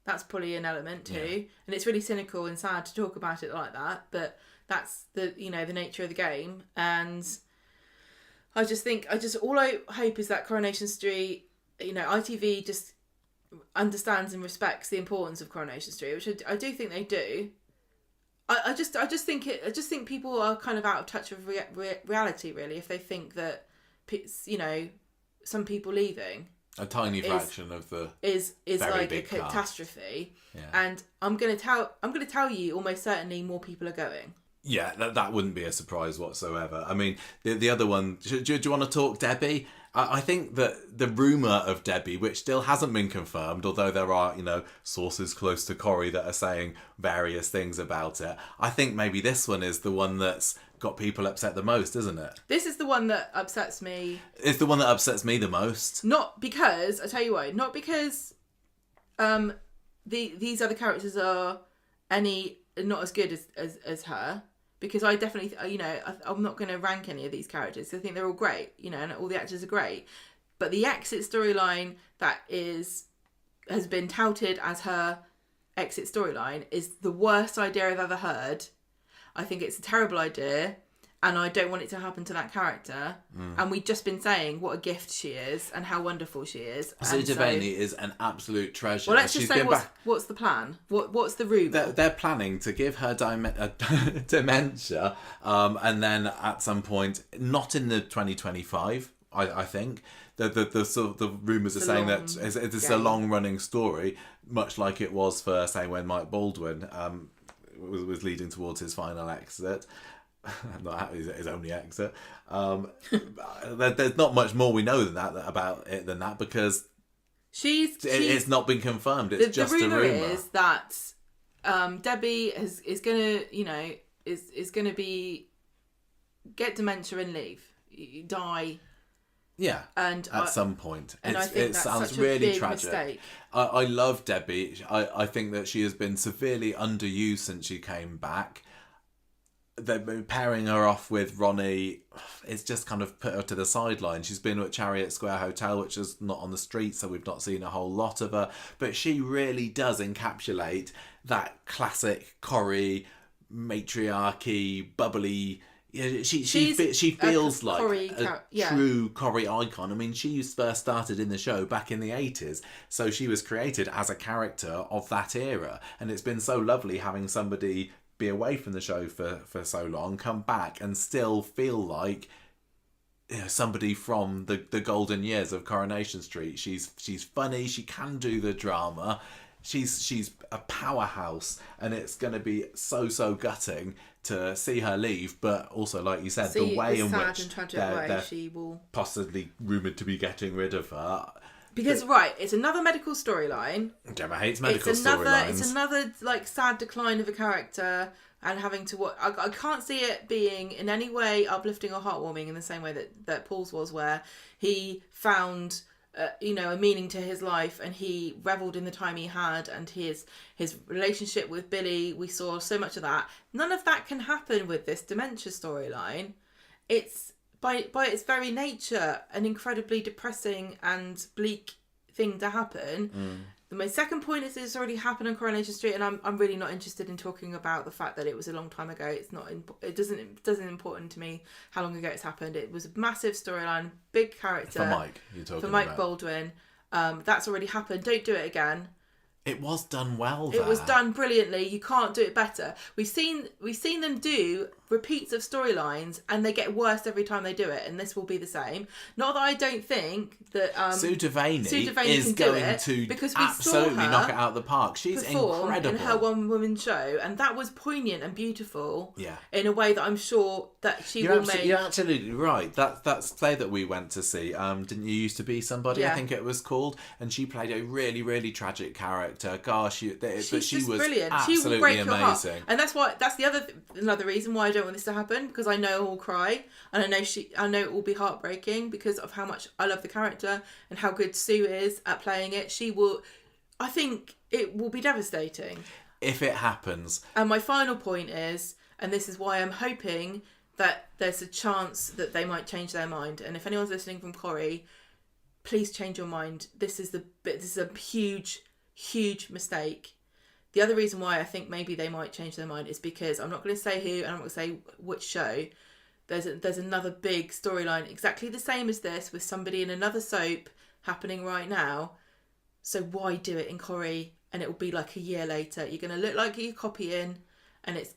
that's probably an element too. Yeah. And it's really cynical and sad to talk about it like that, but that's the nature of the game. And I hope is that Coronation Street, ITV just understands and respects the importance of Coronation Street, which I do think they do. I just think people are kind of out of touch with reality, really, if they think that some people leaving a tiny fraction of the is like a catastrophe. Yeah. And I'm gonna tell you almost certainly more people are going. Yeah, that wouldn't be a surprise whatsoever. I mean, the other one, do you want to talk Debbie? I think that the rumour of Debbie, which still hasn't been confirmed, although there are, sources close to Corrie that are saying various things about it, I think maybe this one is the one that's got people upset the most, isn't it? This is the one that upsets me. It's the one that upsets me the most. Not because, I tell you why, not because these other characters are not as good as her. Because I definitely, I'm not going to rank any of these characters. I think they're all great, and all the actors are great. But the exit storyline that has been touted as her exit storyline is the worst idea I've ever heard. I think it's a terrible idea, and I don't want it to happen to that character. And we've just been saying what a gift she is and how wonderful she is. Sue Devaney is an absolute treasure. Well, let's just say what's the plan? What's the rumour? They're planning to give her dementia, and then at some point, not in the 2025, I think. The sort of the rumours are saying that it's a long running story, much like it was for, say, when Mike Baldwin was leading towards his final exit. Not his only exit. There's not much more we know about it than that, because it's not been confirmed. It's just a rumour. The rumour is that Debbie is gonna get dementia and leave, die. Yeah, and at some point. And I think that's sounds such a really big tragic. Mistake. I love Debbie. I think that she has been severely underused since she came back. They're pairing her off with Ronnie. It's just kind of put her to the sideline. She's been at Chariot Square Hotel, which is not on the street, so we've not seen a whole lot of her. But she really does encapsulate that classic Corrie, matriarchy, bubbly. She feels like a true Corrie icon. I mean, she first started in the show back in the 80s, so she was created as a character of that era. And it's been so lovely having somebody be away from the show for so long, come back and still feel like somebody from the golden years of Coronation Street. She's funny, she can do the drama, she's a powerhouse, and it's going to be so gutting to see her leave. But also, like you said, the way in which they're she will possibly rumoured to be getting rid of her. Because it's another medical storyline. Gemma hates medical storylines. It's another sad decline of a character, and having to watch. I can't see it being in any way uplifting or heartwarming in the same way that Paul's was, where he found a meaning to his life, and he revelled in the time he had, and his relationship with Billy. We saw so much of that. None of that can happen with this dementia storyline. It's by its very nature an incredibly depressing and bleak thing to happen. My second point is it's already happened on Coronation Street, and I'm really not interested in talking about the fact that it was a long time ago. It's not. It doesn't important to me how long ago it's happened. It was a massive storyline, big character. For Mike, you're talking for Mike about. Baldwin. That's already happened. Don't do it again. It was done well there. It was done brilliantly. You can't do it better. We've seen them do repeats of storylines, and they get worse every time they do it, and this will be the same. Not that I don't think that Sue Devaney is can going to because we absolutely saw her knock it out of the park. She's incredible in her one-woman show, and that was poignant and beautiful. Yeah. In a way that I'm sure that will make. You're absolutely right. That's play that we went to see. Didn't You Used to Be Somebody? Yeah. I think it was called, and she played a really, really tragic character. Gosh, she was brilliant. absolutely she will break your heart. amazing. And that's another reason why I don't want this to happen, because I know I'll cry, and I know it will be heartbreaking because of how much I love the character and how good Sue is at playing it. I think it will be devastating if it happens. And my final point is, and this is why I'm hoping that there's a chance that they might change their mind. And if anyone's listening from Corrie, please change your mind. This is a huge, huge mistake. The other reason why I think maybe they might change their mind is because I'm not going to say who and I'm not going to say which show. There's another big storyline exactly the same as this with somebody in another soap happening right now. So why do it in Corrie? And it will be like a year later. You're going to look like you're copying, and it's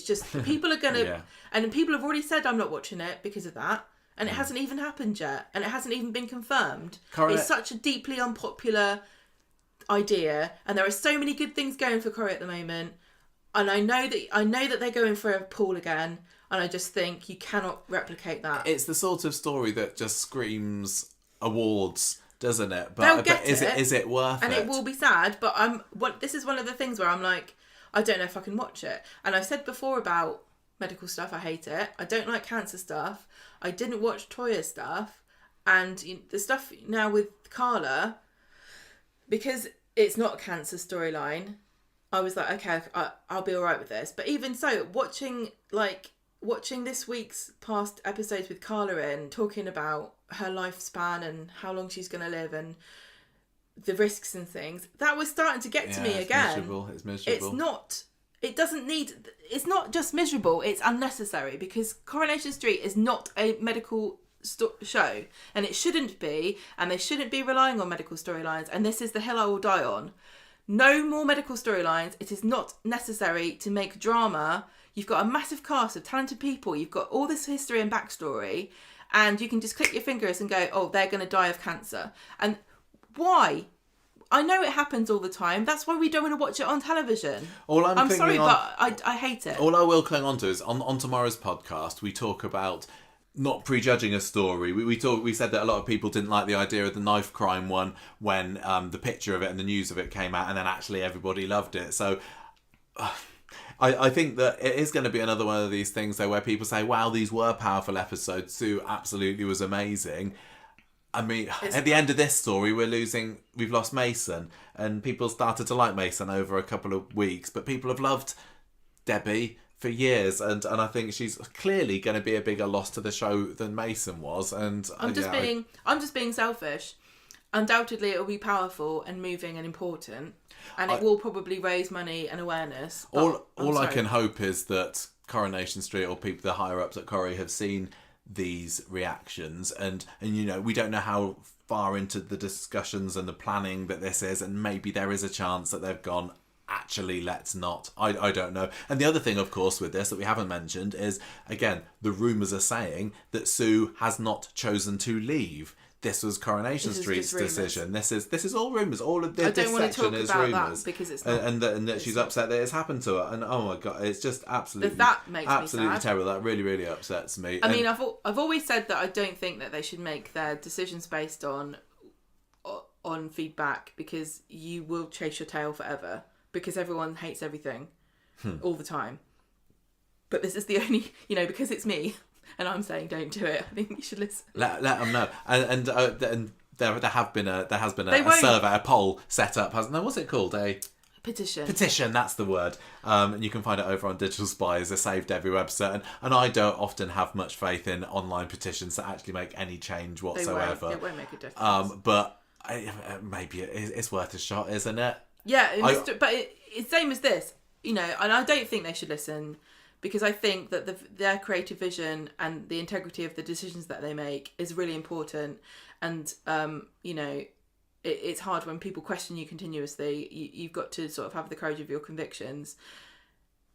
just people are going to, Yeah. And people have already said I'm not watching it because of that. And it hasn't even happened yet, and it hasn't even been confirmed. It's such a deeply unpopular idea, and there are so many good things going for Corrie at the moment. And I know that they're going for a pool again, and I just think you cannot replicate that. It's the sort of story that just screams awards, doesn't it? They'll get but is it worth and it? it will be sad, but this is one of the things where I'm like, I don't know if I can watch it. And I've said before about medical stuff, I hate it. I don't like cancer stuff. I didn't watch Toya stuff, and the stuff now with Carla, because it's not a cancer storyline, I was like, okay, I'll be all right with this. But even so, watching this week's past episodes with Carla in, talking about her lifespan and how long she's going to live and the risks and things, that was starting to get to me again. It's miserable. It's not just miserable, it's unnecessary, because Coronation Street is not a medical show, and it shouldn't be, and they shouldn't be relying on medical storylines, and this is the hill I will die on. No more medical storylines. It is not necessary to make drama. You've got a massive cast of talented people, you've got all this history and backstory, and you can just click your fingers and go, oh, they're going to die of cancer. And why? I know it happens all the time. That's why we don't want to watch it on television. I'm sorry, but I hate it. All I will cling on to is on tomorrow's podcast, we talk about not prejudging a story. We said that a lot of people didn't like the idea of the knife crime one when the picture of it and the news of it came out, and then actually everybody loved it. So I think that it is going to be another one of these things though, where people say, wow, these were powerful episodes. Sue absolutely was amazing. I mean, at the end of this story, we've lost Mason, and people started to like Mason over a couple of weeks, but people have loved Debbie for years, and I think she's clearly going to be a bigger loss to the show than Mason was. And I'm just being selfish. Undoubtedly, it will be powerful and moving and important, and it will probably raise money and awareness. All I can hope is that Coronation Street or people, the higher ups at Corrie, have seen these reactions, and we don't know how far into the discussions and the planning that this is, and maybe there is a chance that they've gone, actually, let's not. I don't know. And the other thing, of course, with this that we haven't mentioned is, again, the rumours are saying that Sue has not chosen to leave. This was Coronation Street's decision. This is all rumours. All of this section is rumours, because it's not, and that she's upset that it's happened to her. And oh my god, it's just absolutely makes me sad. terrible. That really, really upsets me. I mean, I've always said that I don't think that they should make their decisions based on feedback, because you will chase your tail forever, because everyone hates everything all the time. But this is the only, because it's me. And I'm saying don't do it. I think you should listen. Let them know. And there has been a survey, a poll set up, hasn't there? What's it called? A petition. Petition, that's the word. And you can find it over on Digital Spies, a Save Debbie website. And I don't often have much faith in online petitions that actually make any change whatsoever. It won't make a difference. But Maybe it's worth a shot, isn't it? Yeah, but it's same as this, you know, and I don't think they should listen, because I think that their creative vision and the integrity of the decisions that they make is really important. And, you know, it's hard when people question you continuously. You've got to sort of have the courage of your convictions.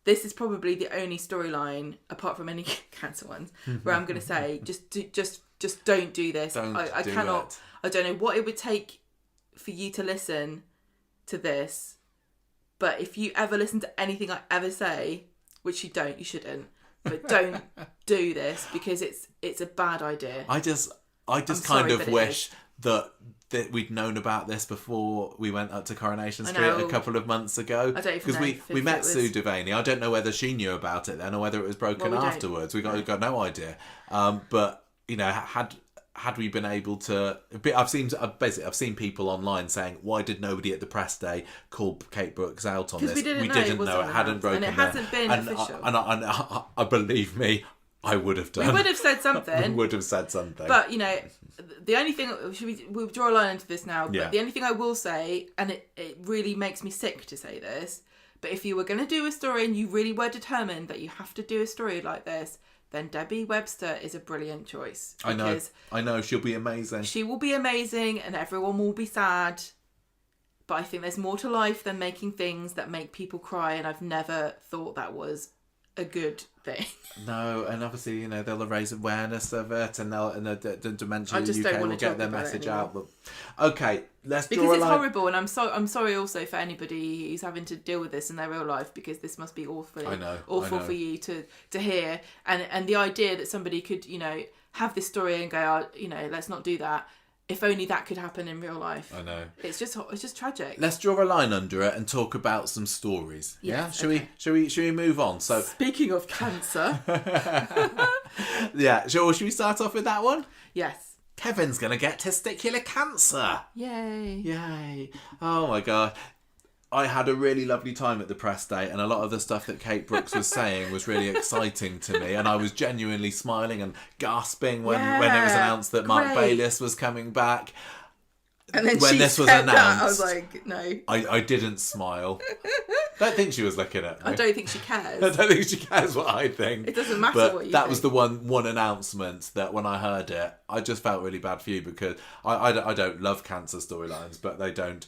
This is probably the only storyline, apart from any cancer ones, where I'm going to say, just don't do this. I cannot. I don't know what it would take for you to listen to this, but if you ever listen to anything I ever say, which you shouldn't, but don't do this, because it's a bad idea. I just kind of wish that we'd known about this before we went up to Coronation Street a couple of months ago. I don't even know. Because we met Sue Devaney. I don't know whether she knew about it then or whether it was broken afterwards. We got no idea. But, you know, had we been able to... I've seen people online saying, why did nobody at the press day call Kate Brooks out on this? We didn't know it hadn't broken, and it hasn't been official. And I believe me, I would have done. We would have said something. But, you know, the only thing... We'll draw a line into this now, but the only thing I will say, and it really makes me sick to say this, but if you were going to do a story and you really were determined that you have to do a story like this, then Debbie Webster is a brilliant choice. I know, she'll be amazing. She will be amazing and everyone will be sad. But I think there's more to life than making things that make people cry, and I've never thought that was a good thing. No, and obviously, you know, they'll raise awareness of it, and the Dementia UK will get their message out. But okay, let's draw a line. Because it's horrible, and I'm sorry also for anybody who's having to deal with this in their real life, because this must be awful. I know. For you to hear, and the idea that somebody could, you know, have this story and go, oh, you know, let's not do that. If only that could happen in real life. I know. It's just tragic. Let's draw a line under it and talk about some stories. Yes, yeah? Shall we move on? So speaking of cancer. Yeah. Should we start off with that one? Yes. Kevin's going to get testicular cancer. Yay. Oh my God. I had a really lovely time at the press day, and a lot of the stuff that Kate Brooks was saying was really exciting to me, and I was genuinely smiling and gasping when it was announced that Mark Bayliss was coming back. And then when this was announced, that, I was like, no. I didn't smile. Don't think she was looking at me. I don't think she cares. I don't think she cares what I think. It doesn't matter but what you that think. was the one announcement that when I heard it, I just felt really bad for you, because I don't love cancer storylines, but they don't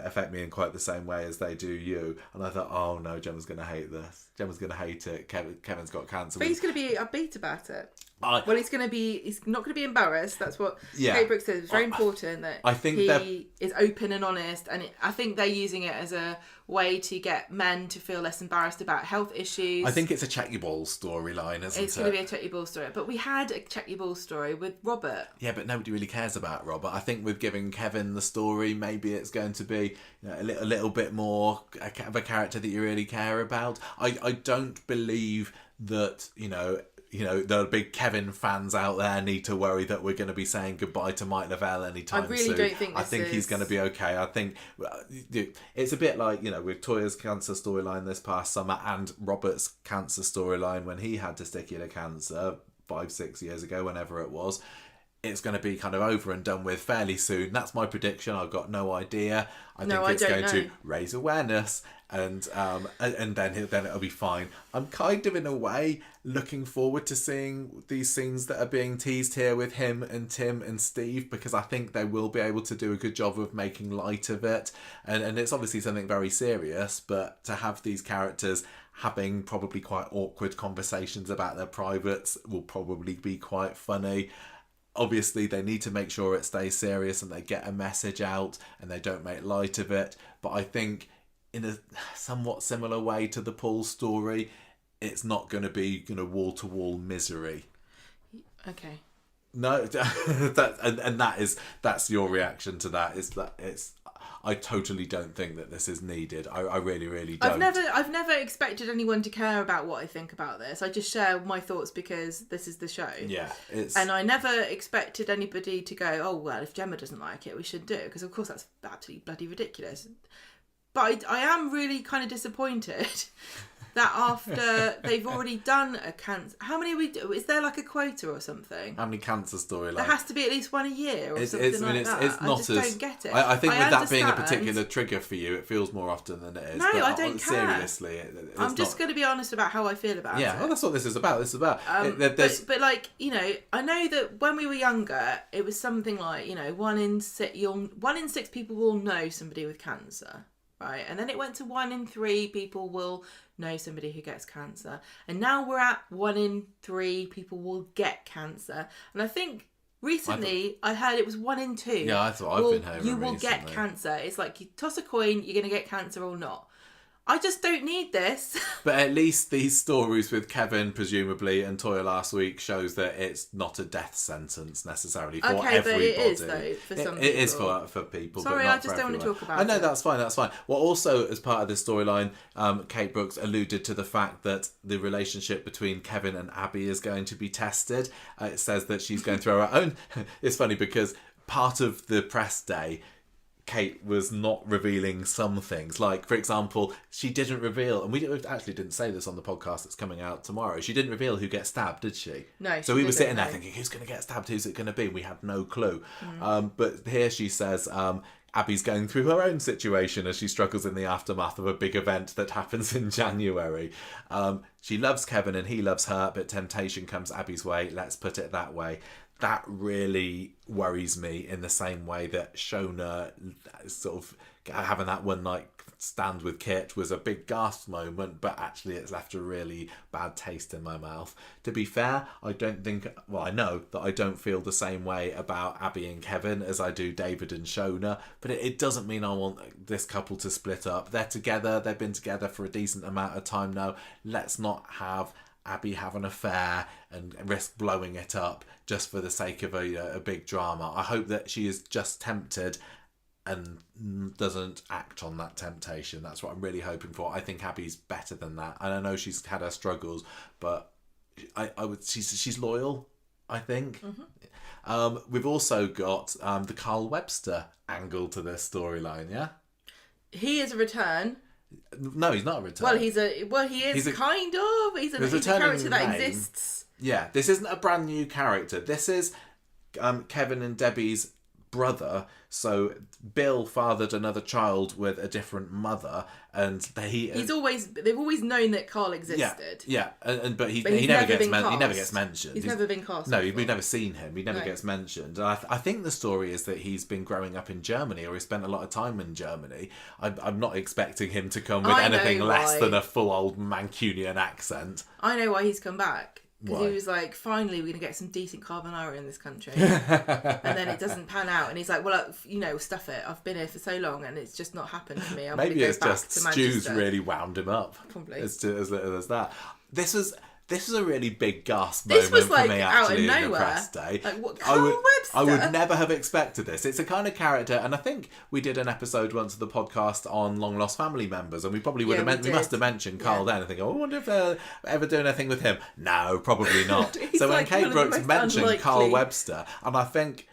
affect me in quite the same way as they do you. And I thought, oh no, Gemma's going to hate this. Gemma's going to hate it. Kevin's got cancer. But he's going to be upbeat about it. He's not going to be embarrassed. That's what Kate Brooks says. It's very important that he is open and honest. And I think they're using it as a way to get men to feel less embarrassed about health issues. I think it's a check your balls storyline, isn't it? It's going to be a check your balls story. But we had a check your balls story with Robert. Yeah, but nobody really cares about Robert. I think with giving Kevin the story, maybe it's going to be, you know, a little bit more of a character that you really care about. I don't believe that, you know, the big Kevin fans out there need to worry that we're going to be saying goodbye to Mike Lavelle anytime soon. I really don't think I think he's going to be okay. I think it's a bit like, you know, with Toya's cancer storyline this past summer and Robert's cancer storyline when he had testicular cancer 5-6 years ago, whenever it was. It's going to be kind of over and done with fairly soon. That's my prediction. I've got no idea. I think it's going to raise awareness, and then it'll be fine. I'm kind of, in a way, looking forward to seeing these scenes that are being teased here with him and Tim and Steve, because I think they will be able to do a good job of making light of it. And it's obviously something very serious, but to have these characters having probably quite awkward conversations about their privates will probably be quite funny. Obviously, they need to make sure it stays serious and they get a message out and they don't make light of it. But I think in a somewhat similar way to the Paul story, it's not going to be, you know, wall-to-wall misery. Okay. No, that's your reaction to that. I totally don't think that this is needed. I really, really don't. I've never expected anyone to care about what I think about this. I just share my thoughts because this is the show. Yeah, and I never expected anybody to go, oh well, if Gemma doesn't like it, we should do it, because of course that's absolutely bloody ridiculous. But I am really kind of disappointed that after they've already done a cancer... How many is there like a quota or something? How many cancer storylines? There has to be at least one a year or something like that. It's not I just don't get it. I think with that being a understand. particular trigger for you, it feels more often than it is. No, but I don't care. Seriously, I'm just going to be honest about how I feel about it. Yeah, well, that's what this is about. But like, you know, I know that when we were younger, it was something like, you know, 1 in 6 people will know somebody with cancer. Right, and then it went to 1 in 3 people will know somebody who gets cancer, and now we're at 1 in 3 people will get cancer. And I think recently I heard it was 1 in 2. Yeah, that's what I've been hearing. You will recently. get cancer. It's like you toss a coin, you're going to get cancer or not. I just don't need this. But at least these stories with Kevin, presumably, and Toya last week shows that it's not a death sentence necessarily for everybody. But it is, though, for some people. It is for people. Sorry, but not I just for don't want to everyone. talk about I know, it. that's fine. Well, also, as part of this storyline, Kate Brooks alluded to the fact that the relationship between Kevin and Abby is going to be tested. It says that she's going through her own... It's funny because part of the press day... Kate was not revealing some things. Like, for example, she didn't reveal, and we actually didn't say this on the podcast that's coming out tomorrow, she didn't reveal who gets stabbed, did she? No. So we were sitting there thinking, who's going to get stabbed? Who's it going to be? We had no clue. But here she says... Abby's going through her own situation as she struggles in the aftermath of a big event that happens in January. She loves Kevin and he loves her, but temptation comes Abby's way. Let's put it that way. That really worries me in the same way that Shona sort of having that one night stand with Kit was a big gasp moment, but actually it's left a really bad taste in my mouth. To be fair, I know that I don't feel the same way about Abby and Kevin as I do David and Shona, but it doesn't mean I want this couple to split up. They're together, they've been together for a decent amount of time now. Let's not have Abby have an affair and risk blowing it up just for the sake of a big drama. I hope that she is just tempted and doesn't act on that temptation. That's what I'm really hoping for. I think Abby's better than that. And I know she's had her struggles, but she's loyal, I think. We've also got the Carl Webster angle to this storyline, yeah? He is a return. No, he's not a return. Well, he is He's a character that exists. Yeah, this isn't a brand new character. This is Kevin and Debbie's brother. So Bill fathered another child with a different mother, and they've always known that Carl existed. Yeah, but he never gets mentioned. He's never been cast. No, we've never seen him. He never gets mentioned. And I think the story is that he's been growing up in Germany, or he spent a lot of time in Germany. I'm not expecting him to come with anything less than a full old Mancunian accent. I know why he's come back. Because he was like, finally, we're going to get some decent carbonara in this country. And then it doesn't pan out. And he's like, well, stuff it. I've been here for so long and it's just not happened to me. Maybe it's just Stu's really wound him up. Probably. As little as that. This was a really big gasp moment was for like me, out actually, of in the nowhere. press day. Like, what, Carl Webster? I would never have expected this. It's a kind of character, and I think we did an episode once of the podcast on long lost family members, and we probably we must have mentioned Carl then. I think, I wonder if they're ever doing anything with him. No, probably not. So when Kate Brooks mentioned Carl Webster, and I think,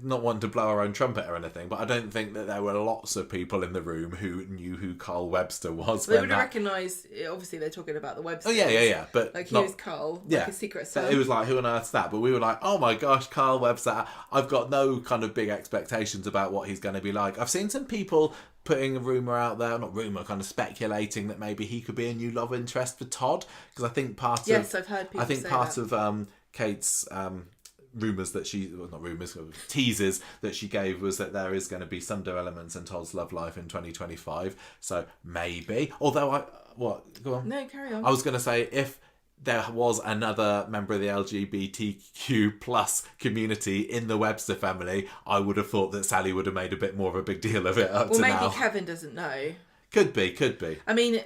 not wanting to blow our own trumpet or anything, but I don't think that there were lots of people in the room who knew who Carl Webster was. They would have recognised, obviously they're talking about the Webster. Oh, yeah. But like, here's Carl, like a secret son. It was like, who on earth's that? But we were like, oh my gosh, Carl Webster. I've got no kind of big expectations about what he's going to be like. I've seen some people putting a rumour out there, not rumour, kind of speculating that maybe he could be a new love interest for Todd. Because I think part I've heard people say that. of Kate's... teasers that she gave was that there is going to be some developments in Todd's love life in 2025. So maybe, although go on. No, carry on. I was going to say, if there was another member of the LGBTQ plus community in the Webster family, I would have thought that Sally would have made a bit more of a big deal of it up to now. Well, maybe Kevin doesn't know. Could be. I mean,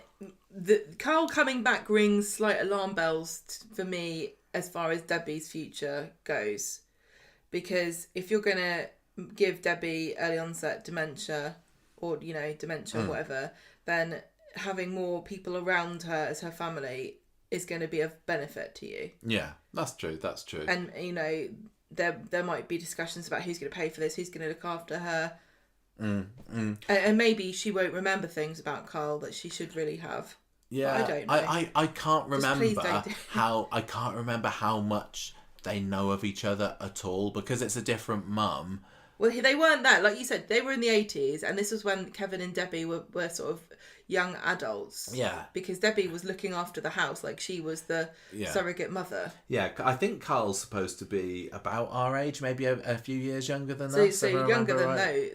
Carl coming back rings slight alarm bells for me as far as Debbie's future goes, because if you're going to give Debbie early onset dementia or whatever, then having more people around her as her family is going to be of benefit to you. Yeah, that's true. And there might be discussions about who's going to pay for this, who's going to look after her. And maybe she won't remember things about Carl that she should really have. Yeah, but I don't know. I can't remember don't. how much they know of each other at all, because it's a different mum. Well, they weren't there. Like you said, they were in the 80s, and this was when Kevin and Debbie were sort of young adults. Yeah. Because Debbie was looking after the house, like she was the surrogate mother. Yeah, I think Carl's supposed to be about our age, maybe a few years younger than us. So younger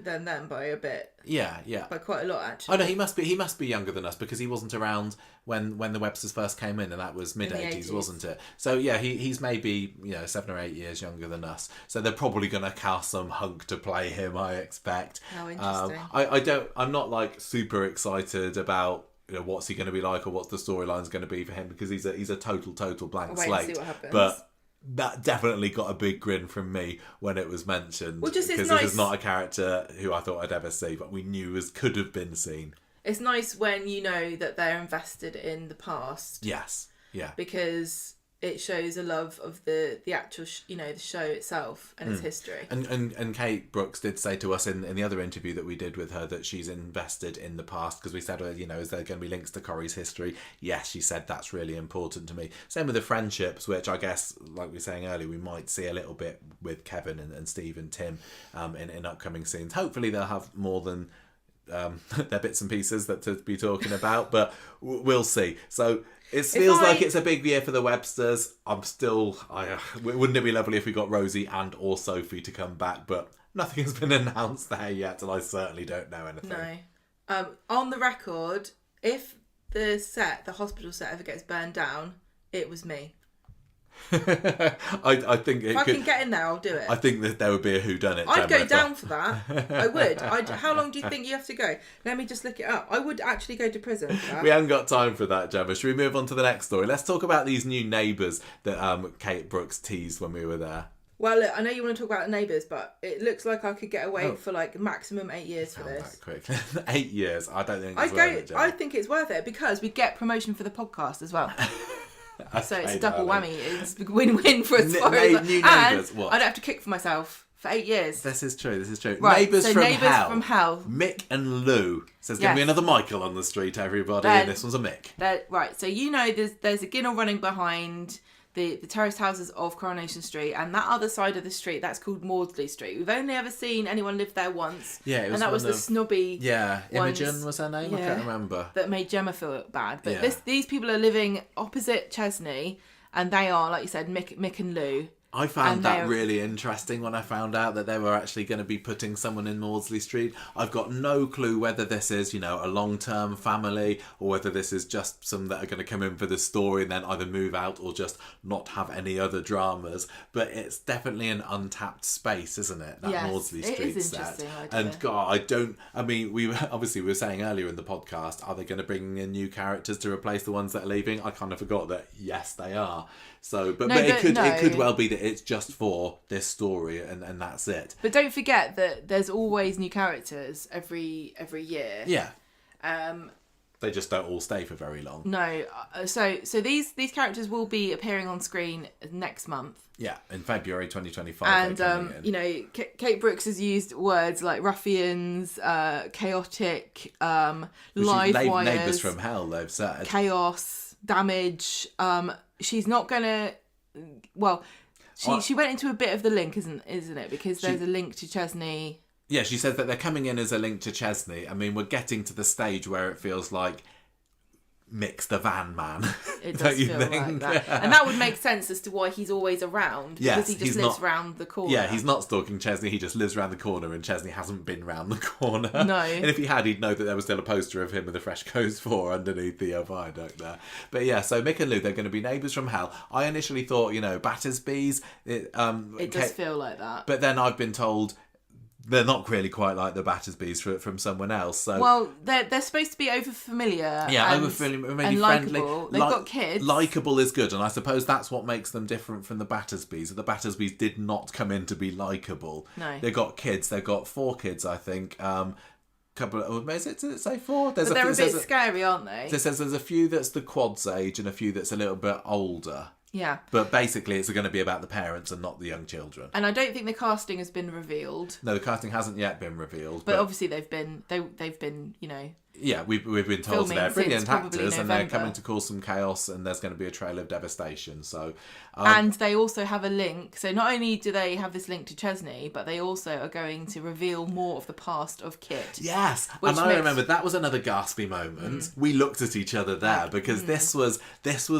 than them by a bit. Yeah. By quite a lot, actually. Oh no, he must be younger than us, because he wasn't around when the Websters first came in, and that was mid-80s, wasn't it? So yeah, he's maybe 7 or 8 years younger than us. So they're probably going to cast some hunk to play him, I expect. How interesting. I'm not like super excited about what's he going to be like or what the storyline's going to be for him, because he's a total blank slate. And see what happens. But that definitely got a big grin from me when it was mentioned. Well, just because nice. this is not a character who I thought I'd ever see, but we knew could have been seen. It's nice when you know that they're invested in the past. Yes, yeah. Because it shows a love of the actual, the show itself and its history. And Kate Brooks did say to us in the other interview that we did with her that she's invested in the past, because we said, is there going to be links to Corrie's history? Yes, she said that's really important to me. Same with the friendships, which I guess, like we were saying earlier, we might see a little bit with Kevin and Steve and Tim in upcoming scenes. Hopefully they'll have more than their bits and pieces that to be talking about, but we'll see. So it feels like it's a big year for the Websters. Wouldn't it be lovely if we got Rosie and or Sophie to come back, but nothing has been announced there yet, and I certainly don't know anything. No. On the record, if the hospital set ever gets burned down, it was me. I think if I can get in there, I'll do it. I think that there would be a whodunit. I'd go down for that. I would. How long do you think you have to go? Let me just look it up. I would actually go to prison for that. We haven't got time for that, Gemma. Should we move on to the next story? Let's talk about these new neighbours that Kate Brooks teased when we were there. Well, look, I know you want to talk about Neighbours, but it looks like I could get away for like maximum 8 years for this. That quick. 8 years. I don't think it's worth it, Gemma. I think it's worth it because we get promotion for the podcast as well. So it's a double whammy. It's win-win for as far as... New neighbours, what? I don't have to kick for myself for 8 years. This is true. Right, Neighbours from Hell. Mick and Lou. So there's going to be another Michael on the street, everybody, and this one's a Mick. Right, so there's a ginnel running behind the terraced houses of Coronation Street, and that other side of the street, that's called Maudsley Street. We've only ever seen anyone live there once. Yeah, it was, and that was the snobby. Yeah, Imogen was her name. I can't remember. That made Gemma feel bad. But these people are living opposite Chesney, and they are, like you said, Mick and Lou. I found that really interesting when I found out that they were actually going to be putting someone in Maudsley Street. I've got no clue whether this is, a long-term family or whether this is just some that are going to come in for the story and then either move out or just not have any other dramas. But it's definitely an untapped space, isn't it? That Maudsley Street it is set. Interesting And God, we were saying earlier in the podcast, are they going to bring in new characters to replace the ones that are leaving? I kind of forgot that, yes, they are. So, but it could well be that it's just for this story and that's it. But don't forget that there's always new characters every year. Yeah. They just don't all stay for very long. No. So these characters will be appearing on screen next month. Yeah, in February 2025. And Kate Brooks has used words like ruffians, chaotic, live wires, neighbours from hell. They've said chaos, damage. She's not gonna. Well, she went into a bit of the link, isn't it? Because there's a link to Chesney. Yeah, she says that they're coming in as a link to Chesney. I mean, we're getting to the stage where it feels like Mick's the van man. It does feel like that. And that would make sense as to why he's always around. Because he just lives round the corner. Yeah, he's not stalking Chesney. He just lives round the corner and Chesney hasn't been round the corner. No. And if he had, he'd know that there was still a poster of him with a fresh Coast 4 underneath the viaduct there. But yeah, so Mick and Lou, they're going to be neighbours from hell. I initially thought, Battersby's. It does feel like that. But then I've been told they're not really quite like the Battersbys from someone else. So well, they're supposed to be over familiar. Yeah, over familiar, maybe and friendly. Likeable. They've got kids. Likeable is good, and I suppose that's what makes them different from the Battersbys. The Battersbys did not come in to be likeable. No, they got kids. They got 4 kids, I think. Couple of, did it say 4? But they're a bit scary, aren't they? So it says there's a few that's the quads age and a few that's a little bit older. Yeah. But basically, it's going to be about the parents and not the young children. And I don't think the casting has been revealed. No, the casting hasn't yet been revealed. But obviously they've been, you know... Yeah, we've been told they're brilliant actors and they're coming to cause some chaos and there's going to be a trail of devastation. So, and they also have a link. So not only do they have this link to Chesney, but they also are going to reveal more of the past of Kit. Yes, and I remember that was another gaspy moment. We looked at each other there because this was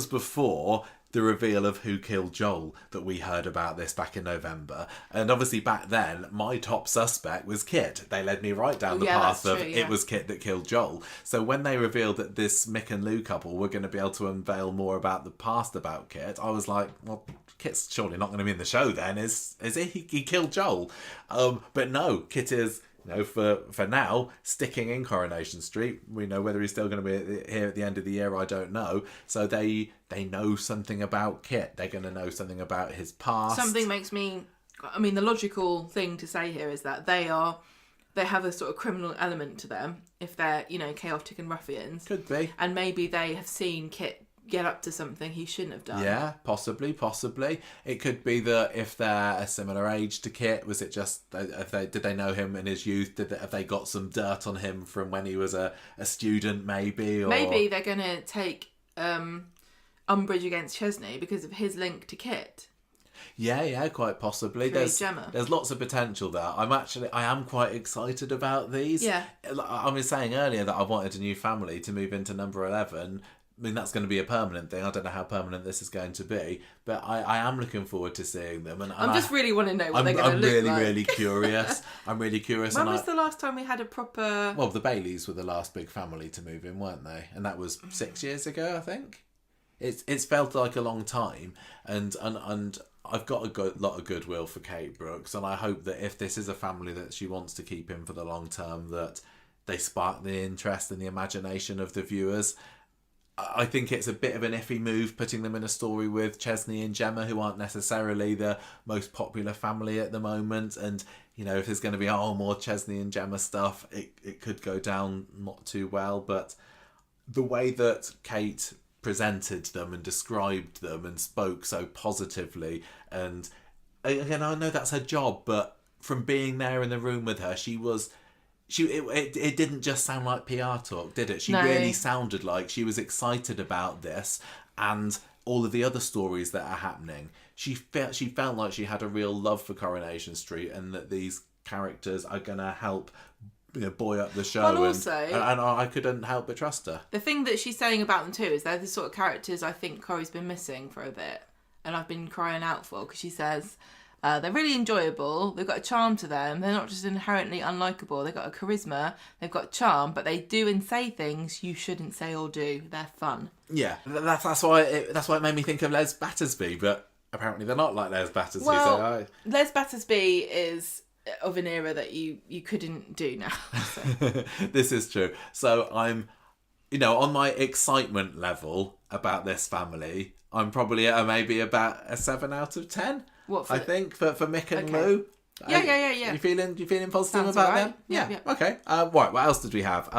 before the reveal of who killed Joel that we heard about this back in November. And obviously back then, my top suspect was Kit. They led me right down the path of it was Kit that killed Joel. So when they revealed that this Mick and Lou couple were going to be able to unveil more about the past about Kit, I was like, well, Kit's surely not going to be in the show then, is he? He killed Joel. But no, Kit is... for now, sticking in Coronation Street. We know whether he's still going to be here at the end of the year, I don't know. So they know something about Kit. They're going to know something about his past. Something makes me... I mean, the logical thing to say here is that they have a sort of criminal element to them, if they're, you know, chaotic and ruffians. Could be. And maybe they have seen Kit get up to something he shouldn't have done. Yeah, possibly. It could be that if they're a similar age to Kit, was it just did they know him in his youth? Have they got some dirt on him from when he was a student? Maybe, or maybe they're going to take umbrage against Chesney because of his link to Kit. Yeah, quite possibly. There's lots of potential there. I am quite excited about these. Yeah, I was saying earlier that I wanted a new family to move into number 11. I mean, that's going to be a permanent thing. I don't know how permanent this is going to be, but I am looking forward to seeing them. And I just really want to know what they're going to look like. I'm really curious. I'm really curious. When was the last time we had a proper... Well, the Baileys were the last big family to move in, weren't they? And that was 6 years ago, I think. It's felt like a long time, and I've got a lot of goodwill for Kate Brooks, and I hope that if this is a family that she wants to keep in for the long term, that they spark the interest and the imagination of the viewers. I think it's a bit of an iffy move putting them in a story with Chesney and Gemma, who aren't necessarily the most popular family at the moment. And, you know, if there's going to be more Chesney and Gemma stuff, it could go down not too well. But the way that Kate presented them and described them and spoke so positively, and again, I know that's her job, but from being there in the room with her, it didn't just sound like PR talk, did it? She really sounded like she was excited about this and all of the other stories that are happening. She felt like she had a real love for Coronation Street and that these characters are going to help, you know, buoy up the show. Well, also, and I couldn't help but trust her. The thing that she's saying about them too is they're the sort of characters I think Corrie's been missing for a bit, and I've been crying out for, because she says... they're really enjoyable. They've got a charm to them. They're not just inherently unlikable. They've got a charisma. They've got charm, but they do and say things you shouldn't say or do. They're fun. Yeah, that's why it made me think of Les Battersby, but apparently they're not like Les Battersby. Well, Les Battersby is of an era that you couldn't do now. So. This is true. So I'm, you know, on my excitement level about this family, I'm probably at maybe about a 7 out of 10. What I think for Mick and Lou. Yeah. You feeling positive Sounds about right. them? Yeah. Okay. Right. What else did we have?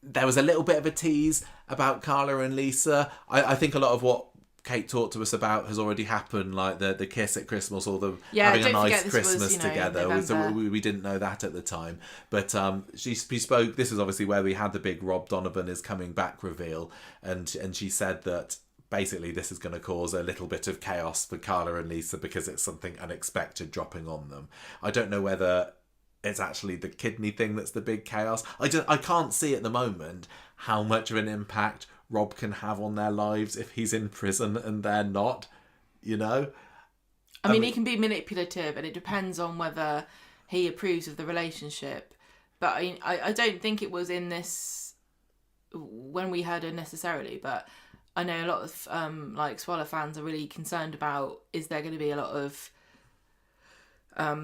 There was a little bit of a tease about Carla and Lisa. I think a lot of what Kate talked to us about has already happened, like the kiss at Christmas or them having a nice Christmas together. So we didn't know that at the time. But she spoke. This is obviously where we had the big Rob Donovan is coming back reveal, and she said that basically this is going to cause a little bit of chaos for Carla and Lisa because it's something unexpected dropping on them. I don't know whether it's actually the kidney thing that's the big chaos. I can't see at the moment how much of an impact Rob can have on their lives if he's in prison and they're not, you know? I mean, he can be manipulative, and it depends on whether he approves of the relationship. But I don't think it was in this when we heard her necessarily, but I know a lot of like Swallow fans are really concerned about, is there going to be a lot of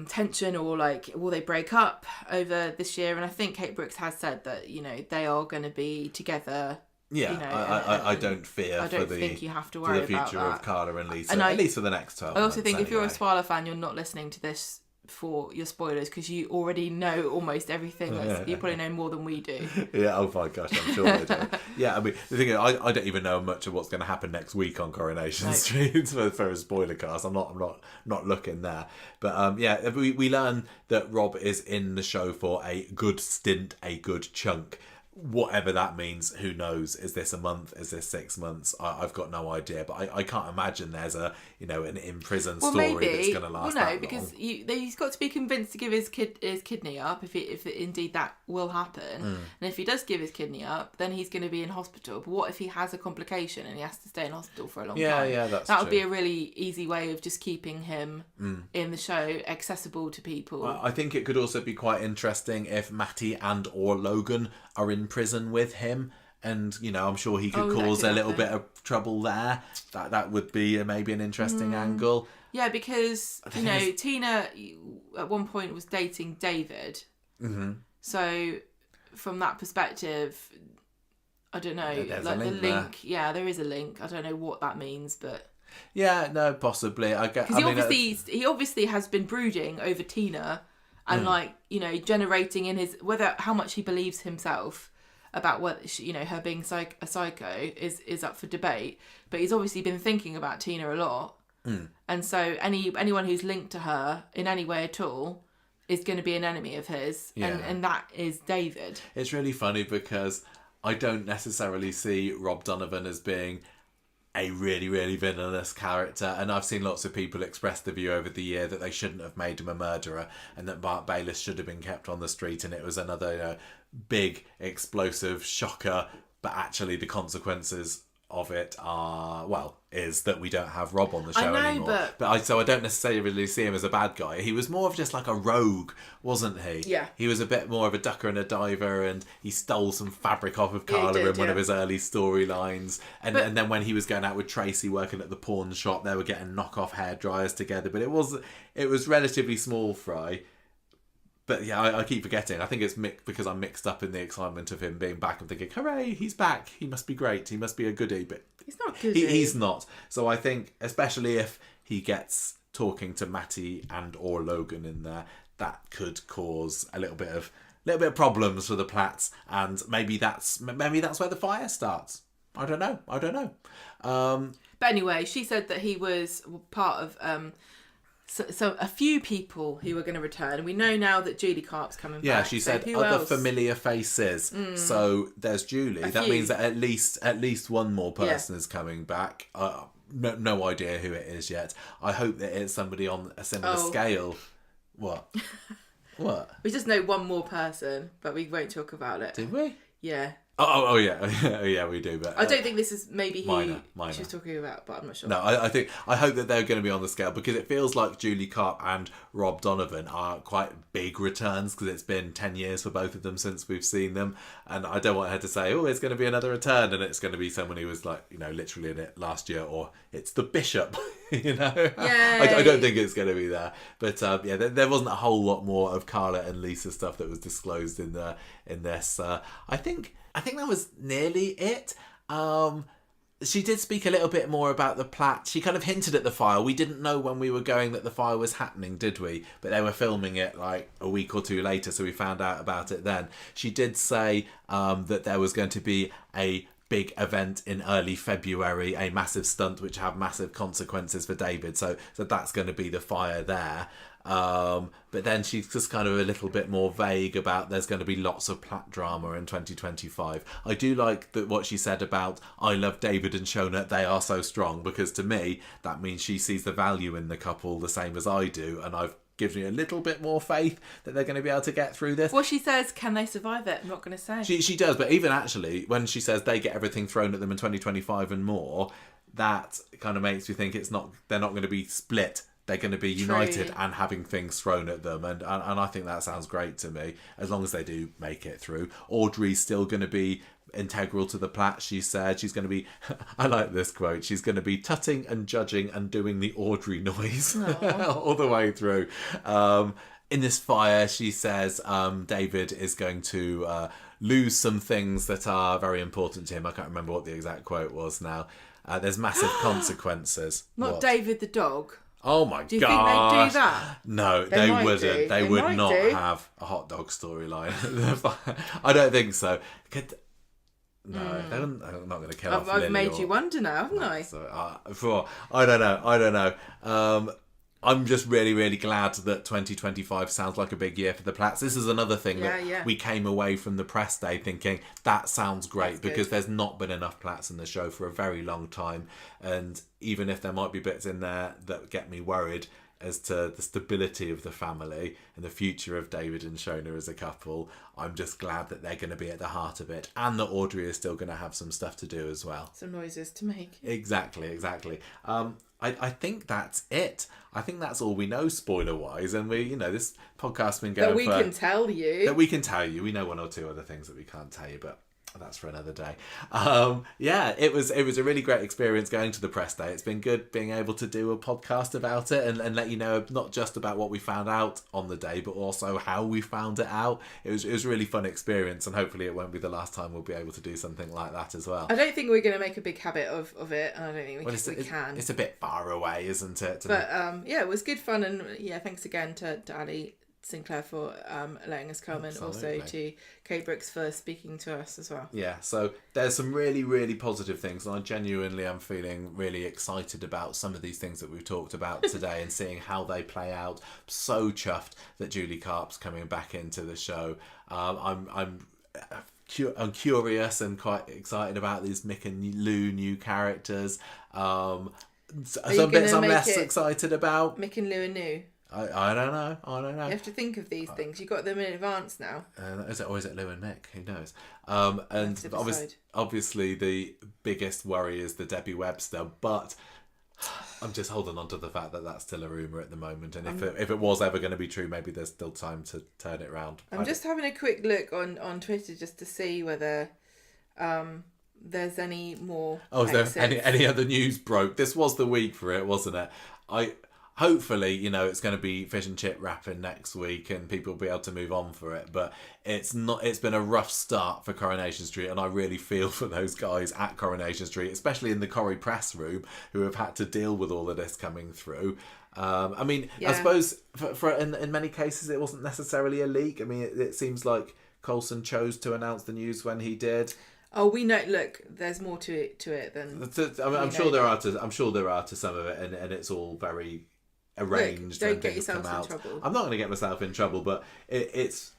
tension, or like will they break up over this year? And I think Kate Brooks has said that, you know, they are going to be together. Yeah, you know, I don't fear I don't think you have to worry for the future about of Carla and Lisa, and at least for the next 12 I also months think if you're a anyway. Swallow fan, you're not listening to this for your spoilers because you already know almost everything. You probably know more than we do. Yeah, oh my gosh, I'm sure I do. Yeah, I mean, the thing is, I don't even know much of what's going to happen next week on Coronation Street for a spoiler cast. I'm not looking there. But yeah, we learn that Rob is in the show for a good stint, a good chunk. Whatever that means, who knows? Is this a month? Is this 6 months? I've got no idea. But I can't imagine there's an in prison story that's going to last that long. Because he's got to be convinced to give his kidney up if indeed that will happen. And if he does give his kidney up, then he's going to be in hospital. But what if he has a complication and he has to stay in hospital for a long time? Yeah, that would be a really easy way of just keeping him in the show, accessible to people. Well, I think it could also be quite interesting if Matty and or Logan are in prison with him, and I'm sure he could cause a little bit of trouble there. That would be maybe an interesting angle. Yeah, because Tina at one point was dating David. So from that perspective, I don't know. There's like a link the link, there. Yeah, there is a link. I don't know what that means, but yeah, no, possibly. Because he obviously has been brooding over Tina, and generating in his how much he believes himself about whether her being a psycho is up for debate. But he's obviously been thinking about Tina a lot, and so anyone who's linked to her in any way at all is going to be an enemy of his, and that is David. It's really funny because I don't necessarily see Rob Donovan as being a really, really villainous character, and I've seen lots of people express the view over the year that they shouldn't have made him a murderer and that Mark Bayliss should have been kept on the street, and it was another big explosive shocker, but actually the consequences of it is that we don't have Rob on the show anymore. So I don't necessarily see him as a bad guy. He was more of just like a rogue, wasn't he? Yeah. He was a bit more of a ducker and a diver, and he stole some fabric off of Carla in one of his early storylines. And then when he was going out with Tracy working at the pawn shop, they were getting knockoff hairdryers together. But it was relatively small fry. But yeah, I keep forgetting. I think it's because I'm mixed up in the excitement of him being back. I'm thinking, hooray, he's back. He must be great. He must be a goodie. But he's not goodie. He's not. So I think, especially if he gets talking to Matty and or Logan in there, that could cause a little bit of problems for the Platts, and maybe that's where the fire starts. I don't know. But anyway, she said that he was part of. So a few people who were going to return, and we know now that Julie Carp's coming back. Yeah, she said other familiar faces. So there's Julie. That means that at least one more person is coming back. No idea who it is yet. I hope that it's somebody on a similar scale. What? What? We just know one more person, but we won't talk about it. Did we? Yeah. Oh yeah, yeah, we do. But I don't think this is maybe who minor. she was talking about, but I'm not sure. No, I hope that they're going to be on the scale, because it feels like Julie Carp and Rob Donovan are quite big returns, because it's been 10 years for both of them since we've seen them, and I don't want her to say, it's going to be another return, and it's going to be someone who was literally in it last year, or it's the Bishop. I don't think it's going to be there, but there wasn't a whole lot more of Carla and Lisa stuff that was disclosed in this. I think that was nearly it. She did speak a little bit more about the Platt. She kind of hinted at the fire. We didn't know when we were going that the fire was happening, did we? But they were filming it like a week or two later, so we found out about it then. She did say that there was going to be a big event in early February, a massive stunt which have massive consequences for David. So that's going to be the fire there. But then she's just kind of a little bit more vague about there's going to be lots of Platt drama in 2025. I do like what she said about I love David and Shona, they are so strong, because to me that means she sees the value in the couple the same as I do, and I've gives me a little bit more faith that they're going to be able to get through this. Well, she says, can they survive it? I'm not going to say. She does, but even actually, when she says they get everything thrown at them in 2025 and more, that kind of makes me think they're not going to be split. They're going to be united and having things thrown at them. And I think that sounds great to me, as long as they do make it through. Audrey's still going to be integral to the Platt, she said. She's going to be, I like this quote, she's going to be tutting and judging and doing the Audrey noise all the way through. In this fire, she says David is going to lose some things that are very important to him. I can't remember what the exact quote was now. There's massive consequences. Not what? David the dog. Oh my god! Do you think they'd do that? No, they might wouldn't. do. They would not have a hot dog storyline. I don't think so. They're not going to kill off Lily. I've made you wonder now, haven't I? So, I don't know. I'm just really, really glad that 2025 sounds like a big year for the Platts. This is another thing that we came away from the press day thinking, that sounds great, because there's not been enough Platts in the show for a very long time. And even if there might be bits in there that get me worried as to the stability of the family and the future of David and Shona as a couple, I'm just glad that they're going to be at the heart of it, and that Audrey is still going to have some stuff to do as well. Some noises to make. Exactly. I think that's it. I think that's all we know spoiler-wise, and this podcast's been going that we can tell you. That we can tell you. We know one or two other things that we can't tell you, but that's for another day. It was a really great experience going to the press day. It's been good being able to do a podcast about it and let you know not just about what we found out on the day, but also how we found it out. It was a really fun experience, and hopefully it won't be the last time we'll be able to do something like that as well. I don't think we're going to make a big habit of it, and I don't think we can. It's a bit far away, isn't it? But it was good fun, and thanks again to Ali Sinclair for letting us come. Absolutely. And also to Kate Brooks for speaking to us as well. Yeah, so there's some really, really positive things, and I genuinely am feeling really excited about some of these things that we've talked about today and seeing how they play out. So chuffed that Julie Carp's coming back into the show. I'm curious and quite excited about these Mick and Lou new characters. Some bits I'm less excited about. Mick and Lou are new. I don't know. You have to think of these things. You've got them in advance now. Is it Lou and Mick? Who knows? And obviously the biggest worry is the Debbie Webster, but I'm just holding on to the fact that that's still a rumour at the moment. And if it was ever going to be true, maybe there's still time to turn it around. I'm just having a quick look on Twitter just to see whether there's any more. Oh, is there any other news broke? This was the week for it, wasn't it? Hopefully, it's going to be fish and chip wrapping next week and people will be able to move on for it. But it's been a rough start for Coronation Street, and I really feel for those guys at Coronation Street, especially in the Corrie press room, who have had to deal with all of this coming through. I suppose in many cases it wasn't necessarily a leak. I mean, it seems like Coulson chose to announce the news when he did. Oh, we know. Look, there's more to it than. I'm sure there are to some of it, and it's all very arranged. Look, don't get yourself in trouble. I'm not going to get myself in trouble, but it's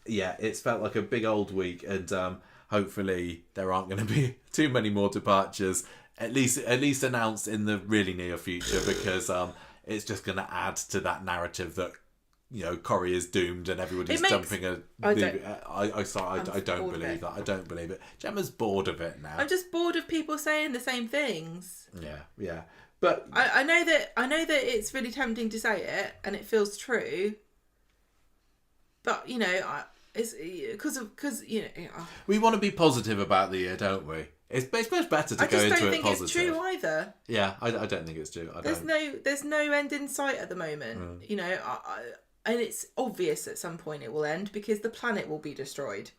felt like a big old week, and hopefully there aren't going to be too many more departures. At least announced in the really near future, because it's just going to add to that narrative that Corrie is doomed and everybody's dumping a. I don't believe that. I don't believe it. Gemma's bored of it now. I'm just bored of people saying the same things. Yeah. But I know that it's really tempting to say it, and it feels true. But it's because we want to be positive about the year, don't we? It's much better to go into it positive. I just don't think it's true either. Yeah, I don't think it's true. There's no end in sight at the moment. And it's obvious at some point it will end, because the planet will be destroyed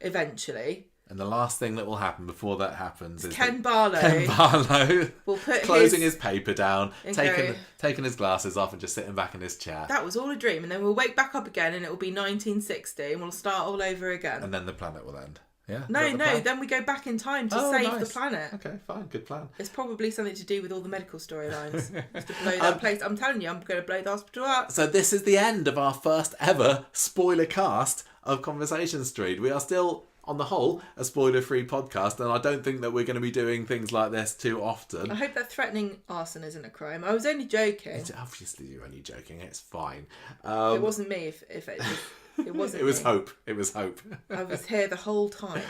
eventually. And the last thing that will happen before that happens is Ken Barlow will put closing his paper down, taking his glasses off and just sitting back in his chair. That was all a dream, and then we'll wake back up again and it will be 1960 and we'll start all over again. And then the planet will end. Yeah. No, then we go back in time to save the planet. Okay, fine, good plan. It's probably something to do with all the medical storylines. Just to blow that place. I'm telling you, I'm going to blow the hospital up. So this is the end of our first ever spoiler cast of Conversation Street. We are still, on the whole, a spoiler-free podcast, and I don't think that we're going to be doing things like this too often. I hope that threatening arson isn't a crime. I was only joking. Obviously, you're only joking. It's fine. It wasn't me. If it wasn't. It was me. hope. It was hope. I was here the whole time.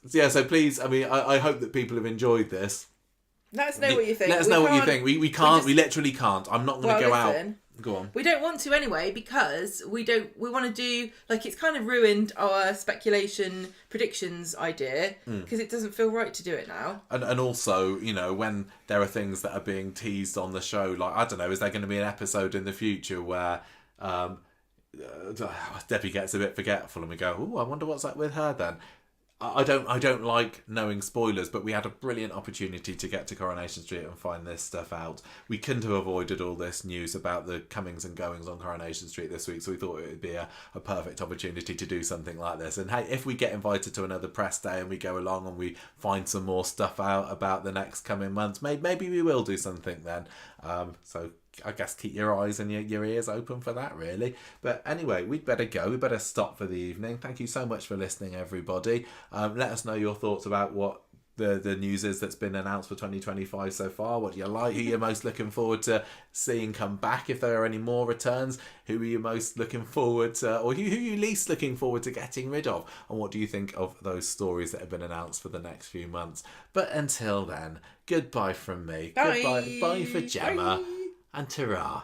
So please, I hope that people have enjoyed this. Let us know what you think. Let us know what you think. We can't. We literally can't. I'm not going to go out. Go on. We don't want to anyway, because we want to do, it's kind of ruined our speculation predictions idea, because it doesn't feel right to do it now. And also, when there are things that are being teased on the show, I don't know, is there going to be an episode in the future where Debbie gets a bit forgetful and we go, I wonder what's up with her then? I don't like knowing spoilers, but we had a brilliant opportunity to get to Coronation Street and find this stuff out. We couldn't have avoided all this news about the comings and goings on Coronation Street this week, so we thought it would be a perfect opportunity to do something like this. And hey, if we get invited to another press day and we go along and we find some more stuff out about the next coming months, maybe we will do something then. So I guess keep your eyes and your ears open for that, really. But anyway, we'd better go. We better stop for the evening. Thank you so much for listening, everybody. Let us know your thoughts about what the news is that's been announced for 2025 so far. What do you like? Who you're most looking forward to seeing come back, if there are any more returns? Who are you most looking forward to, or who are you least looking forward to getting rid of? And what do you think of those stories that have been announced for the next few months? But until then, goodbye from me. Bye. Goodbye. Bye for Gemma. Bye. And ta-ra.